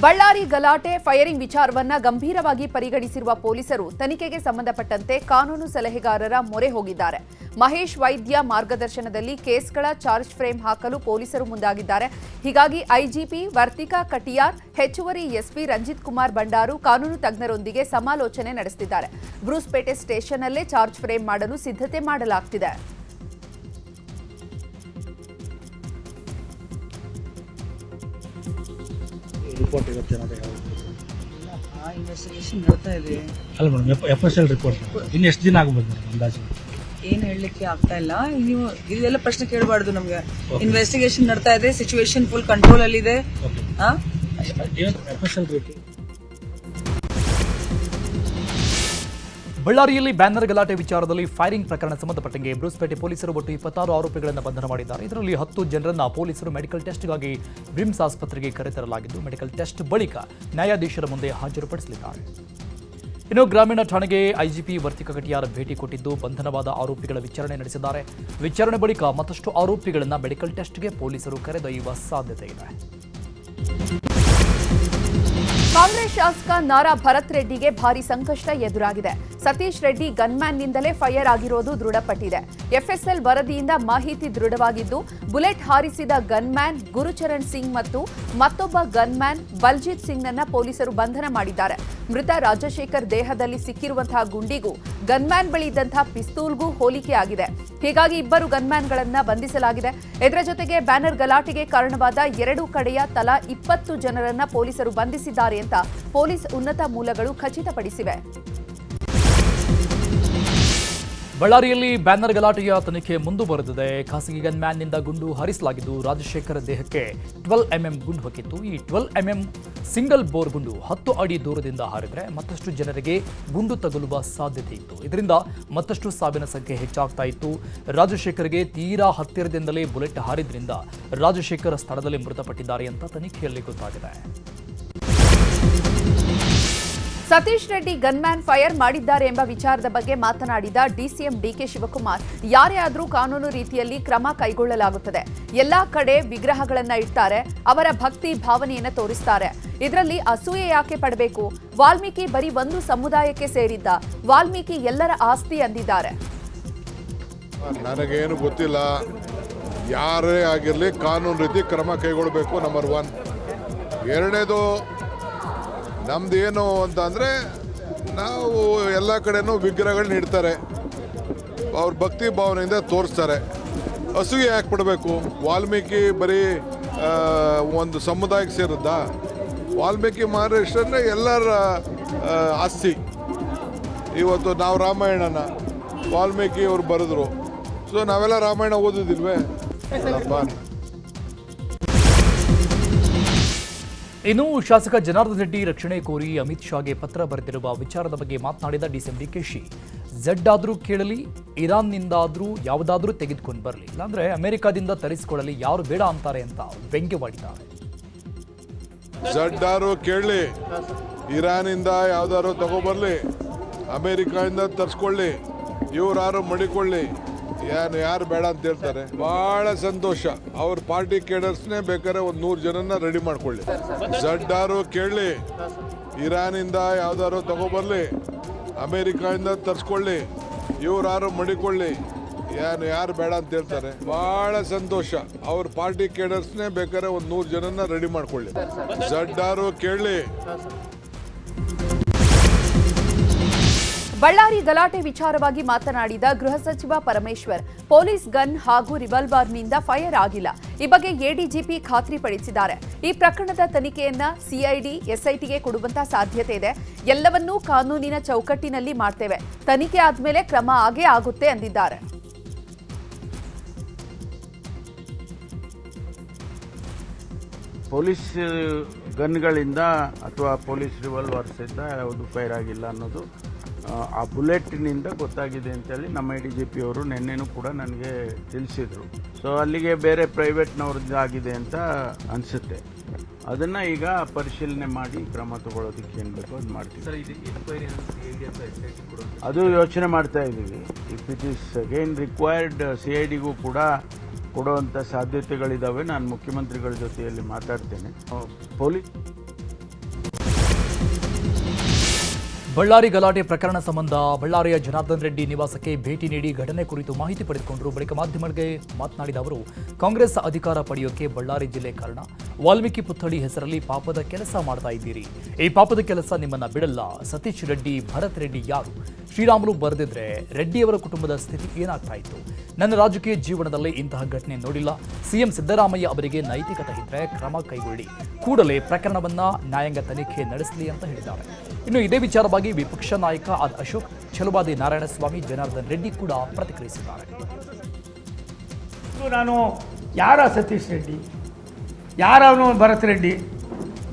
ಬಳ್ಳಾರಿ ಗಲಾಟೆ ಫೈರಿಂಗ್ ವಿಚಾರವನ್ನ ಗಂಭೀರವಾಗಿ ಪರಿಗಣಿಸಿರುವ ಪೊಲೀಸರು ತನಿಖೆಗೆ ಸಂಬಂಧಪಟ್ಟಂತೆ ಕಾನೂನು ಸಲಹೆಗಾರರ ಮೊರೆ ಹೋಗಿದ್ದಾರೆ. ಮಹೇಶ್ ವೈದ್ಯ ಮಾರ್ಗದರ್ಶನದಲ್ಲಿ ಕೇಸ್ಗಳ ಚಾರ್ಜ್ ಫ್ರೇಮ್ ಹಾಕಲು ಪೊಲೀಸರು ಮುಂದಾಗಿದ್ದಾರೆ. ಹೀಗಾಗಿ ಐಜಿಪಿ ವರ್ತಿಕಾ ಕಟಿಯಾರ್, ಹೆಚ್ಚುವರಿ ಎಸ್ಪಿ ರಂಜಿತ್ ಕುಮಾರ್ ಬಂಡಾರು ಕಾನೂನು ತಜ್ಞರೊಂದಿಗೆ ಸಮಾಲೋಚನೆ ನಡೆಸುತ್ತಿದ್ದಾರೆ. ಬ್ರೂಸ್ಪೇಟೆ ಸ್ಟೇಷನ್ನಲ್ಲೇ ಚಾರ್ಜ್ ಫ್ರೇಮ್ ಮಾಡಲು ಸಿದ್ಧತೆ ಮಾಡಲಾಗುತ್ತಿದೆ. ರಿಪೋರ್ಟ್ ಇವತ್ತು ಇನ್ವೆಸ್ಟಿಗೇಷನ್ ನಡ್ತಾ ಇದೆ. ಅಲ್ಲ ಮೇಡಮ್, FSL ರಿಪೋರ್ಟ್ ಇನ್ನು ಎಷ್ಟು ದಿನ ಆಗ್ಬೋದು ಮೇಡಮ್ ಅಂದಾಜು? ಏನು ಹೇಳಲಿಕ್ಕೆ ಆಗ್ತಾ ಇಲ್ಲ. ನೀವು ಇದೆಲ್ಲ ಪ್ರಶ್ನೆ ಕೇಳಬಾರ್ದು ನಮ್ಗೆ. ಇನ್ವೆಸ್ಟಿಗೇಷನ್ ನಡ್ತಾ ಇದೆ, ಸಿಚುವೇಶನ್ ಫುಲ್ ಕಂಟ್ರೋಲ್ ಅಲ್ಲಿ ಇದೆ. FSL report. ಬಳ್ಳಾರಿಯಲ್ಲಿ ಬ್ಯಾನರ್ ಗಲಾಟೆ ವಿಚಾರದಲ್ಲಿ ಫೈರಿಂಗ್ ಪ್ರಕರಣ ಸಂಬಂಧಪಟ್ಟಂಗೆ ಬ್ರೂಸ್ಪೇಟೆ ಪೊಲೀಸರು ಒಟ್ಟು 26 ಆರೋಪಿಗಳನ್ನು ಬಂಧನ ಮಾಡಿದ್ದಾರೆ. ಇದರಲ್ಲಿ 10 ಜನರನ್ನ ಪೊಲೀಸರು ಮೆಡಿಕಲ್ ಟೆಸ್ಟ್ಗಾಗಿ ಬ್ರಿಮ್ಸ್ ಆಸ್ಪತ್ರೆಗೆ ಕರೆತರಲಾಗಿದ್ದು, ಮೆಡಿಕಲ್ ಟೆಸ್ಟ್ ಬಳಿಕ ನ್ಯಾಯಾಧೀಶರ ಮುಂದೆ ಹಾಜರುಪಡಿಸಲಿದ್ದಾರೆ. ಇನ್ನು ಗ್ರಾಮೀಣ ಠಾಣೆಗೆ ಐಜಿಪಿ ವರ್ತಿಕಾ ಕಟಿಯಾರ್ ಭೇಟಿ ಕೊಟ್ಟಿದ್ದು, ಬಂಧನವಾದ ಆರೋಪಿಗಳ ವಿಚಾರಣೆ ನಡೆಸಿದ್ದಾರೆ. ವಿಚಾರಣೆ ಬಳಿಕ ಮತ್ತಷ್ಟು ಆರೋಪಿಗಳನ್ನು ಮೆಡಿಕಲ್ ಟೆಸ್ಟ್ಗೆ ಪೊಲೀಸರು ಕರೆದೊಯ್ಯುವ ಸಾಧ್ಯತೆ ಇದೆ. ಕಾಂಗ್ರೆಸ್ ಶಾಸಕ ನಾರಾ ಭರತ್ ರೆಡ್ಡಿಗೆ ಭಾರಿ ಸಂಕಷ್ಟ ಎದುರಾಗಿದೆ. ಸತೀಶ್ ರೆಡ್ಡಿ ಗನ್ಮ್ಯಾನ್ನಿಂದಲೇ ಫೈರ್ ಆಗಿರೋದು ದೃಢಪಟ್ಟಿದೆ. FSL ವರದಿಯಿಂದ ಮಾಹಿತಿ ದೃಢವಾಗಿದ್ದು, ಬುಲೆಟ್ ಹಾರಿಸಿದ ಗನ್ಮ್ಯಾನ್ ಗುರುಚರಣ್ ಸಿಂಗ್ ಮತ್ತು ಮತ್ತೊಬ್ಬ ಗನ್ಮ್ಯಾನ್ ಬಲ್ಜಿತ್ ಸಿಂಗ್ನನ್ನ ಪೊಲೀಸರು ಬಂಧನ ಮಾಡಿದ್ದಾರೆ. ಮೃತ ರಾಜಶೇಖರ್ ದೇಹದಲ್ಲಿ ಸಿಕ್ಕಿರುವಂತಹ ಗುಂಡಿಗೂ ಗನ್ಮ್ಯಾನ್ ಬಳಿ ಇದ್ದಂತಹ ಪಿಸ್ತೂಲ್ಗೂ ಹೋಲಿಕೆ ಆಗಿದೆ. ಹೀಗಾಗಿ ಇಬ್ಬರು ಗನ್ಮ್ಯಾನ್ಗಳನ್ನ ಬಂಧಿಸಲಾಗಿದೆ. ಇದರ ಜೊತೆಗೆ ಬ್ಯಾನರ್ ಗಲಾಟೆಗೆ ಕಾರಣವಾದ 2 ಕಡೆಯ ತಲಾ 20 ಜನರನ್ನ ಪೊಲೀಸರು ಬಂಧಿಸಿದ್ದಾರೆ ಅಂತ ಪೊಲೀಸ್ ಉನ್ನತ ಮೂಲಗಳು ಖಚಿತಪಡಿಸಿವೆ. ಬಳ್ಳಾರಿಯಲ್ಲಿ ಬ್ಯಾನರ್ ಗಲಾಟೆಯ ತನಿಖೆ ಮುಂದುವರೆದಿದೆ. ಖಾಸಗಿ ಗನ್ಮ್ಯಾನ್ನಿಂದ ಗುಂಡು ಹಾರಿಸಲಾಗಿದ್ದು, ರಾಜಶೇಖರ್ ದೇಹಕ್ಕೆ 12mm ಗುಂಡು ಹೊಕ್ಕಿತ್ತು. ಈ 12mm ಸಿಂಗಲ್ ಬೋರ್ ಗುಂಡು 10 ಅಡಿ ದೂರದಿಂದ ಹಾರಿದರೆ ಮತ್ತಷ್ಟು ಜನರಿಗೆ ಗುಂಡು ತಗುಲುವ ಸಾಧ್ಯತೆ ಇತ್ತು. ಇದರಿಂದ ಮತ್ತಷ್ಟು ಸಾವಿನ ಸಂಖ್ಯೆ ಹೆಚ್ಚಾಗ್ತಾ ಇತ್ತು. ರಾಜಶೇಖರ್ಗೆ ತೀರಾ ಹತ್ತಿರದಿಂದಲೇ ಬುಲೆಟ್ ಹಾರಿದ್ರಿಂದ ರಾಜಶೇಖರ್ ಸ್ಥಳದಲ್ಲಿ ಮೃತಪಟ್ಟಿದ್ದಾರೆ ಅಂತ ತನಿಖೆಯಲ್ಲಿ ಗೊತ್ತಾಗಿದೆ. ಸತೀಶ್ ರೆಡ್ಡಿ ಗನ್ಮ್ಯಾನ್ ಫೈರ್ ಮಾಡಿದ್ದಾರೆ ಎಂಬ ವಿಚಾರದ ಬಗ್ಗೆ ಮಾತನಾಡಿದ ಡಿಸಿಎಂ ಡಿಕೆ ಶಿವಕುಮಾರ್, ಯಾರೇ ಆದರೂ ಕಾನೂನು ರೀತಿಯಲ್ಲಿ ಕ್ರಮ ಕೈಗೊಳ್ಳಲಾಗುತ್ತದೆ. ಎಲ್ಲಾ ಕಡೆ ವಿಗ್ರಹಗಳನ್ನ ಇಡ್ತಾರೆ, ಅವರ ಭಕ್ತಿ ಭಾವನೆಯನ್ನ ತೋರಿಸ್ತಾರೆ. ಇದರಲ್ಲಿ ಅಸೂಯೆ ಯಾಕೆ ಪಡಬೇಕು? ವಾಲ್ಮೀಕಿ ಬರೀ ಒಂದು ಸಮುದಾಯಕ್ಕೆ ಸೇರಿದ್ದ, ವಾಲ್ಮೀಕಿ ಎಲ್ಲರ ಆಸ್ತಿ ಅಂದಿದ್ದಾರೆ. ನನಗೇನು ಗೊತ್ತಿಲ್ಲ, ಯಾರೇ ಆಗಿರಲಿ ಕಾನೂನು ರೀತಿ ಕ್ರಮ ಕೈಗೊಳ್ಳಬೇಕು. ನಂಬರ್ 1. ಎರಡನೇದು, ನಮ್ದೇನು ಅಂತ ಅಂದರೆ, ನಾವು ಎಲ್ಲ ಕಡೆನೂ ವಿಗ್ರಹಗಳನ್ನ ಇಡ್ತಾರೆ, ಅವ್ರ ಭಕ್ತಿ ಭಾವನೆಯಿಂದ ತೋರಿಸ್ತಾರೆ. ಅಸೂಯೆ ಯಾಕೆ ಪಡಬೇಕು? ವಾಲ್ಮೀಕಿ ಬರೀ ಒಂದು ಸಮುದಾಯಕ್ಕೆ ಸೇರಿದ್ದ? ವಾಲ್ಮೀಕಿ ಮಹರ್ಷಿಯನ್ನೇ ಎಲ್ಲರ ಆಸ್ತಿ. ಇವತ್ತು ನಾವು ರಾಮಾಯಣನ ವಾಲ್ಮೀಕಿ ಅವರು ಬರೆದ್ರು, ಸೊ ನಾವೆಲ್ಲ ರಾಮಾಯಣ ಓದೋದಿಲ್ವೇ? ಇನ್ನು ಶಾಸಕ ಜನಾರ್ದನ್ ರೆಡ್ಡಿ ರಕ್ಷಣೆ ಕೋರಿ ಅಮಿತ್ ಶಾಗೆ ಪತ್ರ ಬರೆದಿರುವ ವಿಚಾರದ ಬಗ್ಗೆ ಮಾತನಾಡಿದ ಡಿಸಿಎಂ ಡಿಕೆಶಿ, ಝಡ್ ಆದರೂ ಕೇಳಲಿ, ಇರಾನ್ನಿಂದಾದರೂ ಯಾವುದಾದ್ರೂ ತೆಗೆದುಕೊಂಡು ಬರಲಿ, ಇಲ್ಲಾಂದ್ರೆ ಅಮೆರಿಕಾದಿಂದ ತರಿಸಿಕೊಳ್ಳಲಿ, ಯಾರು ಬೇಡ ಅಂತಾರೆ ಅಂತ ವ್ಯಂಗ್ಯವಾಡಿದ್ದಾರೆ. ಝಡ್ ಆರು ಕೇಳಲಿ, ಇರಾನಿಂದ ಯಾವ್ದಾದ್ರು ತಗೊಬರ್ಲಿ, ಅಮೆರಿಕಾದಿಂದ ತರಿಸ್ಕೊಳ್ಳಿ, ಇವ್ರಾರು ಮಡಿಕೊಳ್ಳಿ, ಯಾರು ಬೇಡ ಅಂತ ಹೇಳ್ತಾರೆ. ಬಹಳ ಸಂತೋಷ. ಅವ್ರ ಪಾರ್ಟಿ ಕೇಡರ್ಸ್ನೇ ಬೇಕಾದ್ರೆ 100 ಜನನ ರೆಡಿ ಮಾಡ್ಕೊಳ್ಳಿ. ಝಡ್ ಆರು ಕೇಳಲಿ, ಇರಾನಿಂದ ಯಾವ್ದಾದ್ರು ತಗೊಬರ್ಲಿ, ಅಮೆರಿಕಾದಿಂದ ತರಿಸ್ಕೊಳ್ಳಿ, ಇವ್ರಾರು ಮಡಿಕೊಳ್ಳಿ, ಯಾರು ಬೇಡ ಅಂತ ಹೇಳ್ತಾರೆ. ಬಹಳ ಸಂತೋಷ. ಅವ್ರ ಪಾರ್ಟಿ ಕೇಡರ್ಸ್ನೇ ಬೇಕಾದ್ರೆ 100 ಜನನ ರೆಡಿ ಮಾಡ್ಕೊಳ್ಳಿ. ಝಡ್ ಆರು ಕೇಳಲಿ. ಬಳ್ಳಾರಿ ಗಲಾಟೆ ವಿಚಾರವಾಗಿ ಮಾತನಾಡಿದ ಗೃಹ ಸಚಿವ ಪರಮೇಶ್ವರ್, ಪೊಲೀಸ್ ಗನ್ ಹಾಗೂ ರಿವಾಲ್ವರ್ನಿಂದ ಫೈರ್ ಆಗಿಲ್ಲ. ಈ ಬಗ್ಗೆ ಎಡಿಜಿಪಿ ಖಾತ್ರಿಪಡಿಸಿದ್ದಾರೆ. ಈ ಪ್ರಕರಣದ ತನಿಖೆಯನ್ನ ಸಿಐಡಿ ಎಸ್ಐಟಿಗೆ ಕೊಡುವಂತ ಸಾಧ್ಯತೆ ಇದೆ. ಎಲ್ಲವನ್ನೂ ಕಾನೂನಿನ ಚೌಕಟ್ಟಿನಲ್ಲಿ ಮಾಡ್ತೇವೆ. ತನಿಖೆ ಆದ್ಮೇಲೆ ಕ್ರಮ ಆಗೇ ಆಗುತ್ತೆ ಅಂದಿದ್ದಾರೆ. ಪೊಲೀಸ್ ಗನ್ಗಳಿಂದ ಅಥವಾ ಪೊಲೀಸ್ ರಿವಾಲ್ವರ್ಸ್ ಇಂದ ಯಾವುದು ಫೈರ್ ಆಗಿಲ್ಲ ಅನ್ನೋದು ಆ ಬುಲೆಟ್ನಿಂದ ಗೊತ್ತಾಗಿದೆ ಅಂತೇಳಿ ನಮ್ಮ ಎಡಿಜಿಪಿ ಅವರು ನಿನ್ನೆನೂ ಕೂಡ ನನಗೆ ತಿಳಿಸಿದರು. ಸೊ ಅಲ್ಲಿಗೆ ಬೇರೆ ಪ್ರೈವೇಟ್ನವ್ರದ್ದು ಆಗಿದೆ ಅಂತ ಅನಿಸುತ್ತೆ. ಅದನ್ನು ಈಗ ಪರಿಶೀಲನೆ ಮಾಡಿ ಕ್ರಮ ತಗೊಳ್ಳೋದಕ್ಕೆ ಏನು ಬೇಕೋ ಅದು ಮಾಡ್ತೀವಿ. ಅದು ಯೋಚನೆ ಮಾಡ್ತಾ ಇದ್ದೀವಿ. If it is again required CIDಗೂ ಕೂಡ ಕೊಡುವಂಥ ಸಾಧ್ಯತೆಗಳಿದ್ದಾವೆ. ನಾನು ಮುಖ್ಯಮಂತ್ರಿಗಳ ಜೊತೆಯಲ್ಲಿ ಮಾತಾಡ್ತೇನೆ. ಪೊಲೀಸ್ ಬಳ್ಳಾರಿ ಗಲಾಟೆ ಪ್ರಕರಣ ಸಂಬಂಧ ಬಳ್ಳಾರಿಯ ಜನಾರ್ದನ್ ರೆಡ್ಡಿ ನಿವಾಸಕ್ಕೆ ಭೇಟಿ ನೀಡಿ ಘಟನೆ ಕುರಿತು ಮಾಹಿತಿ ಪಡೆದುಕೊಂಡರು. ಬಳಿಕ ಮಾಧ್ಯಮಗಳಿಗೆ ಮಾತನಾಡಿದ ಅವರು, ಕಾಂಗ್ರೆಸ್ ಅಧಿಕಾರ ಪಡೆಯೋಕೆ ಬಳ್ಳಾರಿ ಜಿಲ್ಲೆ ಕಾರಣ. ವಾಲ್ಮೀಕಿ ಪುತ್ಥಳಿ ಹೆಸರಲ್ಲಿ ಪಾಪದ ಕೆಲಸ ಮಾಡ್ತಾ ಇದ್ದೀರಿ. ಈ ಪಾಪದ ಕೆಲಸ ನಿಮ್ಮನ್ನ ಬಿಡಲ್ಲ. ಸತೀಶ್ ರೆಡ್ಡಿ, ಭರತ್ ರೆಡ್ಡಿ ಯಾರು? ಶ್ರೀರಾಮುಲು ಬರೆದಿದ್ರೆ ರೆಡ್ಡಿಯವರ ಕುಟುಂಬದ ಸ್ಥಿತಿ ಏನಾಗ್ತಾ ಇತ್ತು? ನನ್ನ ರಾಜಕೀಯ ಜೀವನದಲ್ಲಿ ಇಂತಹ ಘಟನೆ ನೋಡಿಲ್ಲ. ಸಿಎಂ ಸಿದ್ದರಾಮಯ್ಯ ಅವರಿಗೆ ನೈತಿಕತೆ ಇದ್ರೆ ಕ್ರಮ ಕೈಗೊಳ್ಳಿ. ಕೂಡಲೇ ಪ್ರಕರಣವನ್ನ ನ್ಯಾಯಾಂಗ ತನಿಖೆ ನಡೆಸಲಿ ಅಂತ ಹೇಳಿದ್ದಾರೆ. ಇನ್ನು ಇದೇ ವಿಚಾರವಾಗಿ ವಿಪಕ್ಷ ನಾಯಕ ಆರ್ ಅಶೋಕ್, ಛಲವಾದಿ ನಾರಾಯಣಸ್ವಾಮಿ, ಜನಾರ್ದನ್ ರೆಡ್ಡಿ ಕೂಡ ಪ್ರತಿಕ್ರಿಯಿಸಿದ್ದಾರೆ. ನಾನು ಯಾರ ಸತೀಶ್ ರೆಡ್ಡಿ, ಯಾರವನು ಭರತ್ ರೆಡ್ಡಿ,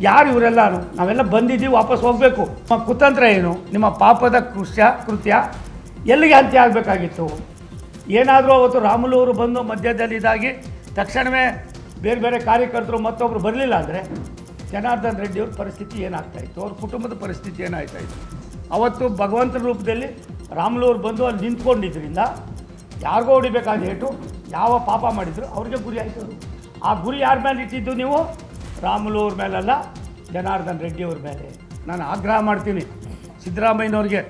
ಯಾರು ಇವರೆಲ್ಲರೂ? ನಾವೆಲ್ಲ ಬಂದಿದ್ದೀವಿ, ವಾಪಸ್ ಹೋಗಬೇಕು. ನಿಮ್ಮ ಕುತಂತ್ರ ಏನು? ನಿಮ್ಮ ಪಾಪದ ಕೃತ್ಯ ಎಲ್ಲಿಗೆ ಅಂತ್ಯ ಆಗಬೇಕಾಗಿತ್ತು? ಏನಾದರೂ ಅವತ್ತು ರಾಮುಲು ಅವರು ಬಂದು ಮಧ್ಯದಲ್ಲಿ ಇದಾಗಿ ತಕ್ಷಣವೇ ಬೇರೆ ಬೇರೆ ಕಾರ್ಯಕರ್ತರು ಮತ್ತೊಬ್ಬರು ಬರಲಿಲ್ಲ ಅಂದರೆ ಜನಾರ್ದನ್ ರೆಡ್ಡಿಯವ್ರ ಪರಿಸ್ಥಿತಿ ಏನಾಗ್ತಾಯಿತ್ತು? ಅವ್ರ ಕುಟುಂಬದ ಪರಿಸ್ಥಿತಿ ಏನಾಗ್ತಾಯಿತ್ತು? ಅವತ್ತು ಭಗವಂತನ ರೂಪದಲ್ಲಿ ರಾಮುಲು ಅವ್ರು ಬಂದು ಅಲ್ಲಿ ನಿಂತ್ಕೊಂಡಿದ್ದರಿಂದ ಯಾರಿಗೋ ಹೊಡಿಬೇಕಾದ ಏಟು, ಯಾವ ಪಾಪ ಮಾಡಿದ್ರು ಅವ್ರಿಗೆ ಗುರಿ ಆಯಿತು. ಆ ಗುರಿ ಯಾರ ಮೇಲೆ ಇಟ್ಟಿದ್ದು ನೀವು? ರಾಮುಲು ಅವ್ರ ಮೇಲಲ್ಲ, ಜನಾರ್ದನ್ ರೆಡ್ಡಿ ಅವ್ರ ಮೇಲೆ. ನಾನು ಆಗ್ರಹ ಮಾಡ್ತೀನಿ ಸಿದ್ದರಾಮಯ್ಯನವ್ರಿಗೆ,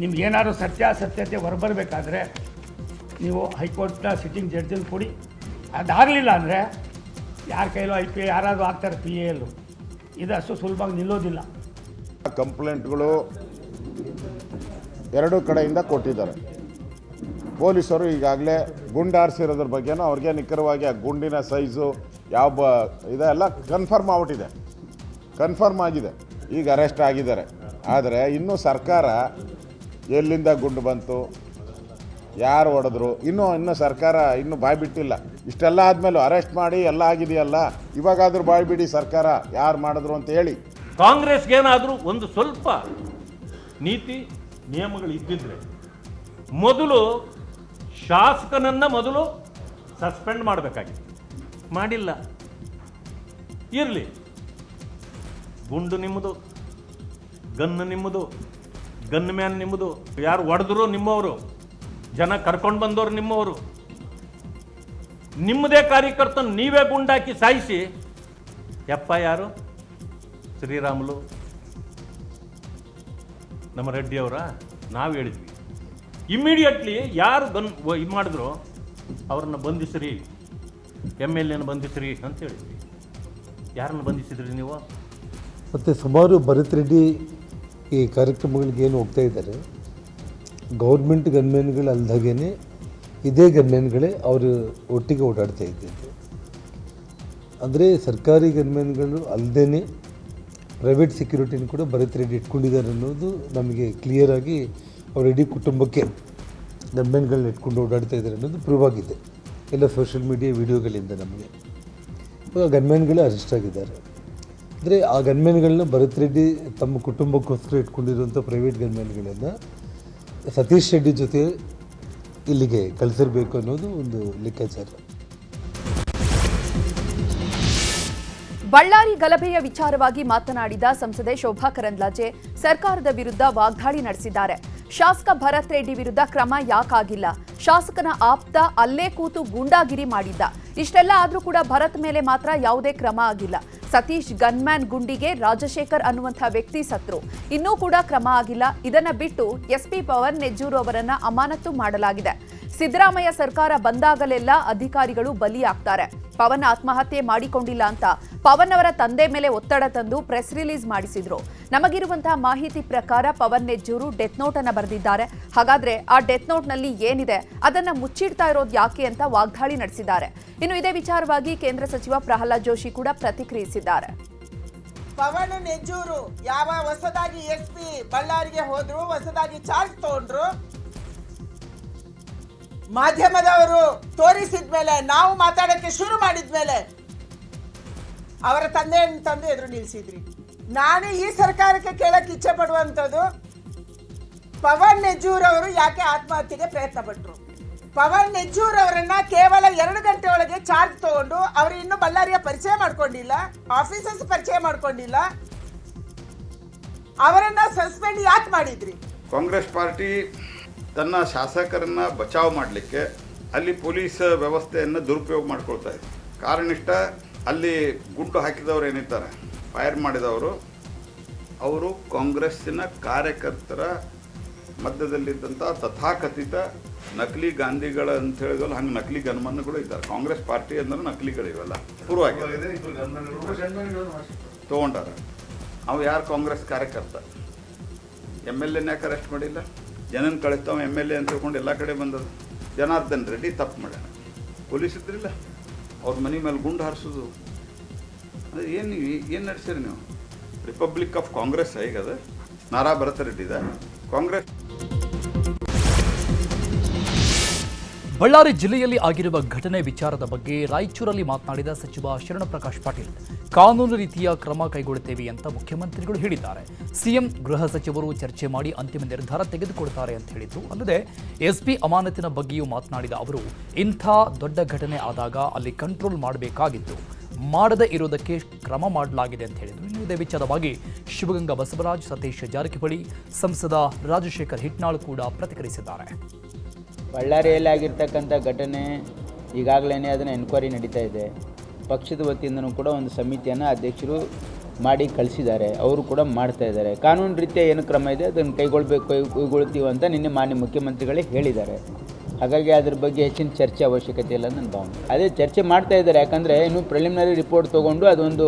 ನಿಮ್ಗೇನಾದ್ರು ಸತ್ಯತೆ ಹೊರಬರಬೇಕಾದ್ರೆ ನೀವು ಹೈಕೋರ್ಟ್ನ ಸಿಟ್ಟಿಂಗ್ ಜಡ್ಜನ್ನು ಕೊಡಿ. ಅದಾಗಲಿಲ್ಲ ಅಂದರೆ ಯಾರ ಕೈಲೋ IPA ಯಾರಾದರೂ ಆಗ್ತಾರೆ, PAL. ಇದು ಅಷ್ಟು ಸುಲಭವಾಗಿ ನಿಲ್ಲೋದಿಲ್ಲ. ಕಂಪ್ಲೇಂಟ್ಗಳು ಎರಡೂ ಕಡೆಯಿಂದ ಕೊಟ್ಟಿದ್ದಾರೆ. ಪೊಲೀಸರು ಈಗಾಗಲೇ ಗುಂಡಾರಿಸಿರೋದ್ರ ಬಗ್ಗೆನೂ ಅವ್ರಿಗೆ ನಿಖರವಾಗಿ ಆ ಗುಂಡಿನ ಸೈಜು ಯಾವ ಇದೆಲ್ಲ ಕನ್ಫರ್ಮ್ ಆಗಿದೆ. ಈಗ ಅರೆಸ್ಟ್ ಆಗಿದ್ದಾರೆ. ಆದರೆ ಇನ್ನೂ ಸರ್ಕಾರ ಎಲ್ಲಿಂದ ಗುಂಡು ಬಂತು, ಯಾರು ಹೊಡೆದ್ರು, ಇನ್ನೂ ಸರ್ಕಾರ ಇನ್ನೂ ಬಾಯಿ ಬಿಟ್ಟಿಲ್ಲ. ಇಷ್ಟೆಲ್ಲ ಆದಮೇಲೂ ಅರೆಸ್ಟ್ ಮಾಡಿ ಎಲ್ಲ ಆಗಿದೆಯಲ್ಲ, ಇವಾಗಾದರೂ ಬಾಯಿ ಬಿಡಿ ಸರ್ಕಾರ, ಯಾರು ಮಾಡಿದ್ರು ಅಂತ ಹೇಳಿ. ಕಾಂಗ್ರೆಸ್ಗೇನಾದರೂ ಒಂದು ಸ್ವಲ್ಪ ನೀತಿ ನಿಯಮಗಳು ಇದ್ದಿದ್ರೆ ಮೊದಲು ಶಾಸಕನನ್ನು ಮೊದಲು ಸಸ್ಪೆಂಡ್ ಮಾಡಬೇಕಾಗಿತ್ತು. ಮಾಡಿಲ್ಲ. ಇರಲಿ, ಗುಂಡು ನಿಮ್ಮದು, ಗನ್ ನಿಮ್ಮದು, ಗನ್ ಮ್ಯಾನ್ ನಿಮ್ಮದು, ಯಾರು ಹೊಡೆದ್ರು ನಿಮ್ಮವರು, ಜನ ಕರ್ಕೊಂಡು ಬಂದವರು ನಿಮ್ಮವರು. ನಿಮ್ಮದೇ ಕಾರ್ಯಕರ್ತನ ನೀವೇ ಗುಂಡಾಕಿ ಸಾಯಿಸಿ FIR ಶ್ರೀರಾಮುಲು, ನಮ್ಮ ರೆಡ್ಡಿಯವರ ನಾವು ಹೇಳಿದ್ವಿ. ಇಮ್ಮಿಡಿಯೇಟ್ಲಿ ಯಾರು ಇದು ಮಾಡಿದ್ರು ಅವ್ರನ್ನ ಬಂಧಿಸ್ರಿ, MLAನ ಬಂಧಿಸ್ರಿ ಅಂತ ಹೇಳಿದ್ವಿ. ಯಾರನ್ನು ಬಂಧಿಸಿದ್ರಿ ನೀವು? ಮತ್ತು ಸುಮಾರು ಭರತ್ ರೆಡ್ಡಿ ಈ ಕಾರ್ಯಕ್ರಮಗಳಿಗೆ ಏನು ಹೋಗ್ತಾ ಇದ್ದಾರೆ, ಗೌರ್ಮೆಂಟ್ ಗನ್ಮ್ಯಾನ್ಗಳು ಅಲ್ದಾಗೇ ಇದೇ ಗನ್ಮ್ಯಾನ್ಗಳೇ ಅವರು ಒಟ್ಟಿಗೆ ಓಡಾಡ್ತಾ ಇದ್ದಿದ್ದು. ಅಂದರೆ ಸರ್ಕಾರಿ ಗನ್ಮ್ಯಾನ್ಗಳು ಅಲ್ಲದೇ ಪ್ರೈವೇಟ್ ಸೆಕ್ಯೂರಿಟಿನ ಕೂಡ ಭರತ್ ರೆಡ್ಡಿ ಇಟ್ಕೊಂಡಿದ್ದಾರೆ ಅನ್ನೋದು ನಮಗೆ ಕ್ಲಿಯರಾಗಿ ಅವ್ರ ಇಡೀ ಕುಟುಂಬಕ್ಕೆ ಗನ್ಮ್ಯಾನ್ಗಳನ್ನ ಇಟ್ಕೊಂಡು ಓಡಾಡ್ತಾ ಇದ್ದಾರೆ ಅನ್ನೋದು ಪ್ರೂವ್ ಆಗಿದೆ ಎಲ್ಲ ಸೋಷಿಯಲ್ ಮೀಡಿಯಾ ವಿಡಿಯೋಗಳಿಂದ. ನಮಗೆ ಇವಾಗ ಗನ್ಮ್ಯಾನ್ಗಳೇ ಅರೆಸ್ಟ್ ಆಗಿದ್ದಾರೆ. ಅಂದರೆ ಆ ಗನ್ಮ್ಯಾನ್ಗಳನ್ನ ಭರತ್ ರೆಡ್ಡಿ ತಮ್ಮ ಕುಟುಂಬಕ್ಕೋಸ್ಕರ ಇಟ್ಕೊಂಡಿರುವಂಥ ಪ್ರೈವೇಟ್ ಗನ್ಮ್ಯಾನ್ಗಳನ್ನು ಸತೀಶ್ ರೆಡ್ಡಿ ಜೊತೆ ಇಲ್ಲಿಗೆ ಕಳಿಸಿರಬೇಕು ಅನ್ನೋದು ಒಂದು ಲೆಕ್ಕಾಚಾರ. ಬಳ್ಳಾರಿ ಗಲಭೆಯ ವಿಚಾರವಾಗಿ ಮಾತನಾಡಿದ ಸಂಸದೆ ಶೋಭಾ ಕರಂದ್ಲಾಜೆ ಸರ್ಕಾರದ ವಿರುದ್ಧ ವಾಗ್ದಾಳಿ ನಡೆಸಿದ್ದಾರೆ. ಶಾಸಕ ಭರತ್ ರೆಡ್ಡಿ ವಿರುದ್ಧ ಕ್ರಮ ಯಾಕಾಗಿಲ್ಲ? ಶಾಸಕನ ಆಪ್ತ ಅಲ್ಲೇ ಕೂತು ಗೂಂಡಾಗಿರಿ ಮಾಡಿದ್ದ. ಇಷ್ಟೆಲ್ಲ ಆದ್ರೂ ಕೂಡ ಭರತ್ ಮೇಲೆ ಮಾತ್ರ ಯಾವುದೇ ಕ್ರಮ ಆಗಿಲ್ಲ. ಸತೀಶ್ ಗನ್ಮ್ಯಾನ್ ಗುಂಡಿಗೆ ರಾಜಶೇಖರ್ ಅನ್ನುವಂಥ ವ್ಯಕ್ತಿ ಸತ್ರು, ಇನ್ನೂ ಕೂಡ ಕ್ರಮ ಆಗಿಲ್ಲ. ಇದನ್ನ ಬಿಟ್ಟು SP ಪವನ್ ನೆಜ್ಜೂರು ಅವರನ್ನ ಅಮಾನತು ಮಾಡಲಾಗಿದೆ. ಸಿದ್ದರಾಮಯ್ಯ ಸರ್ಕಾರ ಬಂದಾಗಲೆಲ್ಲ ಅಧಿಕಾರಿಗಳು ಬಲಿಯಾಗ್ತಾರೆ. ಪವನ್ ಆತ್ಮಹತ್ಯೆ ಮಾಡಿಕೊಂಡಿಲ್ಲ ಅಂತ ಪವನ್ ಅವರ ತಂದೆ ಮೇಲೆ ಒತ್ತಡ ತಂದು ಪ್ರೆಸ್ ರಿಲೀಸ್ ಮಾಡಿಸಿದ್ರು. ನಮಗಿರುವಂತಹ ಮಾಹಿತಿ ಪ್ರಕಾರ ಪವನ್ ನೆಜ್ಜೂರು ಡೆತ್ ನೋಟ್ ಅನ್ನ ಬರೆದಿದ್ದಾರೆ. ಹಾಗಾದ್ರೆ ಆ ಡೆತ್ ನೋಟ್ ನಲ್ಲಿ ಏನಿದೆ, ಅದನ್ನ ಮುಚ್ಚಿಡ್ತಾ ಇರೋದು ಯಾಕೆ ಅಂತ ವಾಗ್ದಾಳಿ ನಡೆಸಿದ್ದಾರೆ. ಇನ್ನು ಇದೇ ವಿಚಾರವಾಗಿ ಕೇಂದ್ರ ಸಚಿವ ಪ್ರಹ್ಲಾದ್ ಜೋಶಿ ಕೂಡ ಪ್ರತಿಕ್ರಿಯಿಸಿದ್ದಾರೆ. ಪವನ್ ನೆಜ್ಜೂರು ಯಾವ ಹೊಸದಾಗಿ SP ಬಳ್ಳಾರಿಗೆ ಹೋದ್ರು, ಹೊಸದಾಗಿ ಚಾರ್ಜ್ ತಗೊಂಡ್ರು, ಮಾಧ್ಯಮದವರು ತೋರಿಸಿದ್ಮೇಲೆ, ನಾವು ಮಾತಾಡಕ್ಕೆ ಶುರು ಮಾಡಿದ್ಮೇಲೆ ಅವರ ತಂದೆ ಎದುರು ನಿಲ್ಲಿಸಿದ್ರಿ. ನಾನು ಈ ಸರ್ಕಾರಕ್ಕೆ ಕೇಳಕ್ಕೆ ಇಚ್ಛೆ ಪಡುವಂಥದ್ದು, ಪವನ್ ನೆಜ್ಜೂರ್ ಅವರು ಯಾಕೆ ಆತ್ಮಹತ್ಯೆಗೆ ಪ್ರಯತ್ನ ಪಟ್ಟರು? ಪವನ್ ನೆಜ್ಜೂರ್ ಅವರನ್ನ ಕೇವಲ 2 ಗಂಟೆ ಒಳಗೆ ಚಾರ್ಜ್ ತಗೊಂಡು, ಅವರು ಇನ್ನೂ ಬಳ್ಳಾರಿಯ ಪರಿಚಯ ಮಾಡ್ಕೊಂಡಿಲ್ಲ, ಆಫೀಸರ್ಸ್ ಪರಿಚಯ ಮಾಡ್ಕೊಂಡಿಲ್ಲ, ಅವರನ್ನ ಸಸ್ಪೆಂಡ್ ಯಾಕೆ ಮಾಡಿದ್ರಿ? ಕಾಂಗ್ರೆಸ್ ಪಾರ್ಟಿ ತನ್ನ ಶಾಸಕರನ್ನು ಬಚಾವ್ ಮಾಡಲಿಕ್ಕೆ ಅಲ್ಲಿ ಪೊಲೀಸ್ ವ್ಯವಸ್ಥೆಯನ್ನು ದುರುಪಯೋಗ ಮಾಡ್ಕೊಳ್ತಾ ಇದೆ. ಕಾರಣನಿಷ್ಠ ಅಲ್ಲಿ ಗುಂಡು ಹಾಕಿದವರು ಏನಿರ್ತಾರೆ, ಫೈರ್ ಮಾಡಿದವರು ಅವರು ಕಾಂಗ್ರೆಸ್ಸಿನ ಕಾರ್ಯಕರ್ತರ ಮಧ್ಯದಲ್ಲಿದ್ದಂಥ ತಥಾಕಥಿತ ನಕಲಿ ಗಾಂಧಿಗಳ ಅಂತ ಹೇಳಿದ್ರು ಹಂಗೆ ನಕಲಿ ಗನ್ಮನ್ಗಳು ಇದ್ದಾರೆ. ಕಾಂಗ್ರೆಸ್ ಪಾರ್ಟಿ ಅಂದ್ರೆ ನಕಲಿಗಳಿವೆಲ್ಲ ಪೂರ್ವವಾಗಿದೆ ತೊಗೊಂಡಾರ. ಅವು ಯಾರು ಕಾಂಗ್ರೆಸ್ ಕಾರ್ಯಕರ್ತ? MLA ಯಾಕೆ ಅರೆಸ್ಟ್ ಮಾಡಿಲ್ಲ? ಜನನ ಕಳಿತಾವ MLA ಅಂತ ತಿಳ್ಕೊಂಡು ಎಲ್ಲ ಕಡೆ ಬಂದದ್ದು. ಜನಾರ್ದನ್ ರೆಡ್ಡಿ ತಪ್ಪು ಮಾಡ್ಯಾನ, ಪೊಲೀಸ್ ಇದ್ರಿಲ್ಲ, ಅವ್ರ ಮನೆ ಮೇಲೆ ಗುಂಡು ಹಾರಿಸೋದು, ಅದು ಏನು ನಡೆಸಿರಿ ನೀವು? ರಿಪಬ್ಲಿಕ್ ಆಫ್ ಕಾಂಗ್ರೆಸ್ ಹೇಗದ? ನಾರಾ ಭರತ್ ರೆಡ್ಡಿದ ಕಾಂಗ್ರೆಸ್. ಬಳ್ಳಾರಿ ಜಿಲ್ಲೆಯಲ್ಲಿ ಆಗಿರುವ ಘಟನೆ ವಿಚಾರದ ಬಗ್ಗೆ ರಾಯಚೂರಲ್ಲಿ ಮಾತನಾಡಿದ ಸಚಿವ ಶರಣಪ್ರಕಾಶ್ ಪಾಟೀಲ್, ಕಾನೂನು ರೀತಿಯ ಕ್ರಮ ಕೈಗೊಳ್ಳುತ್ತೇವೆ ಅಂತ ಮುಖ್ಯಮಂತ್ರಿಗಳು ಹೇಳಿದ್ದಾರೆ. ಸಿಎಂ ಗೃಹ ಸಚಿವರು ಚರ್ಚೆ ಮಾಡಿ ಅಂತಿಮ ನಿರ್ಧಾರ ತೆಗೆದುಕೊಳ್ತಾರೆ ಅಂತ ಹೇಳಿದ್ರು. ಅಲ್ಲದೆ SP ಅಮಾನತಿನ ಬಗ್ಗೆಯೂ ಮಾತನಾಡಿದ ಅವರು, ಇಂಥ ದೊಡ್ಡ ಘಟನೆ ಆದಾಗ ಅಲ್ಲಿ ಕಂಟ್ರೋಲ್ ಮಾಡಬೇಕಾಗಿತ್ತು, ಮಾಡದೇ ಇರೋದಕ್ಕೆ ಕ್ರಮ ಮಾಡಲಾಗಿದೆ ಅಂತ ಹೇಳಿದರು. ಇನ್ನು ಇದೇ ವಿಚಾರವಾಗಿ ಶಿವಗಂಗಾ ಬಸವರಾಜ್, ಸತೀಶ್ ಜಾರಕಿಹೊಳಿ, ಸಂಸದ ರಾಜಶೇಖರ್ ಹಿಟ್ನಾಳ್ ಕೂಡ ಪ್ರತಿಕ್ರಿಯಿಸಿದ್ದಾರೆ. ಬಳ್ಳಾರಿಯಲ್ಲಿ ಆಗಿರ್ತಕ್ಕಂಥ ಘಟನೆ ಈಗಾಗಲೇ ಅದನ್ನು ಎನ್ಕ್ವೈರಿ ನಡೀತಾ ಇದೆ. ಪಕ್ಷದ ವತಿಯಿಂದನೂ ಕೂಡ ಒಂದು ಸಮಿತಿಯನ್ನು ಅಧ್ಯಕ್ಷರು ಮಾಡಿ ಕಳಿಸಿದ್ದಾರೆ, ಅವರು ಕೂಡ ಮಾಡ್ತಾ ಇದ್ದಾರೆ. ಕಾನೂನು ರೀತಿಯ ಏನು ಕ್ರಮ ಇದೆ ಅದನ್ನು ಕೈಗೊಳ್ತೀವಿ ಅಂತ ನಿನ್ನೆ ಮಾನ್ಯ ಮುಖ್ಯಮಂತ್ರಿಗಳೇ ಹೇಳಿದ್ದಾರೆ. ಹಾಗಾಗಿ ಅದ್ರ ಬಗ್ಗೆ ಹೆಚ್ಚಿನ ಚರ್ಚೆ ಅವಶ್ಯಕತೆ ಇಲ್ಲ ನನ್ನ ಭಾವನೆ. ಅದೇ ಚರ್ಚೆ ಮಾಡ್ತಾ ಇದ್ದಾರೆ, ಯಾಕಂದರೆ ಇನ್ನೂ ಪ್ರಿಲಿಮಿನರಿ ರಿಪೋರ್ಟ್ ತೊಗೊಂಡು ಅದೊಂದು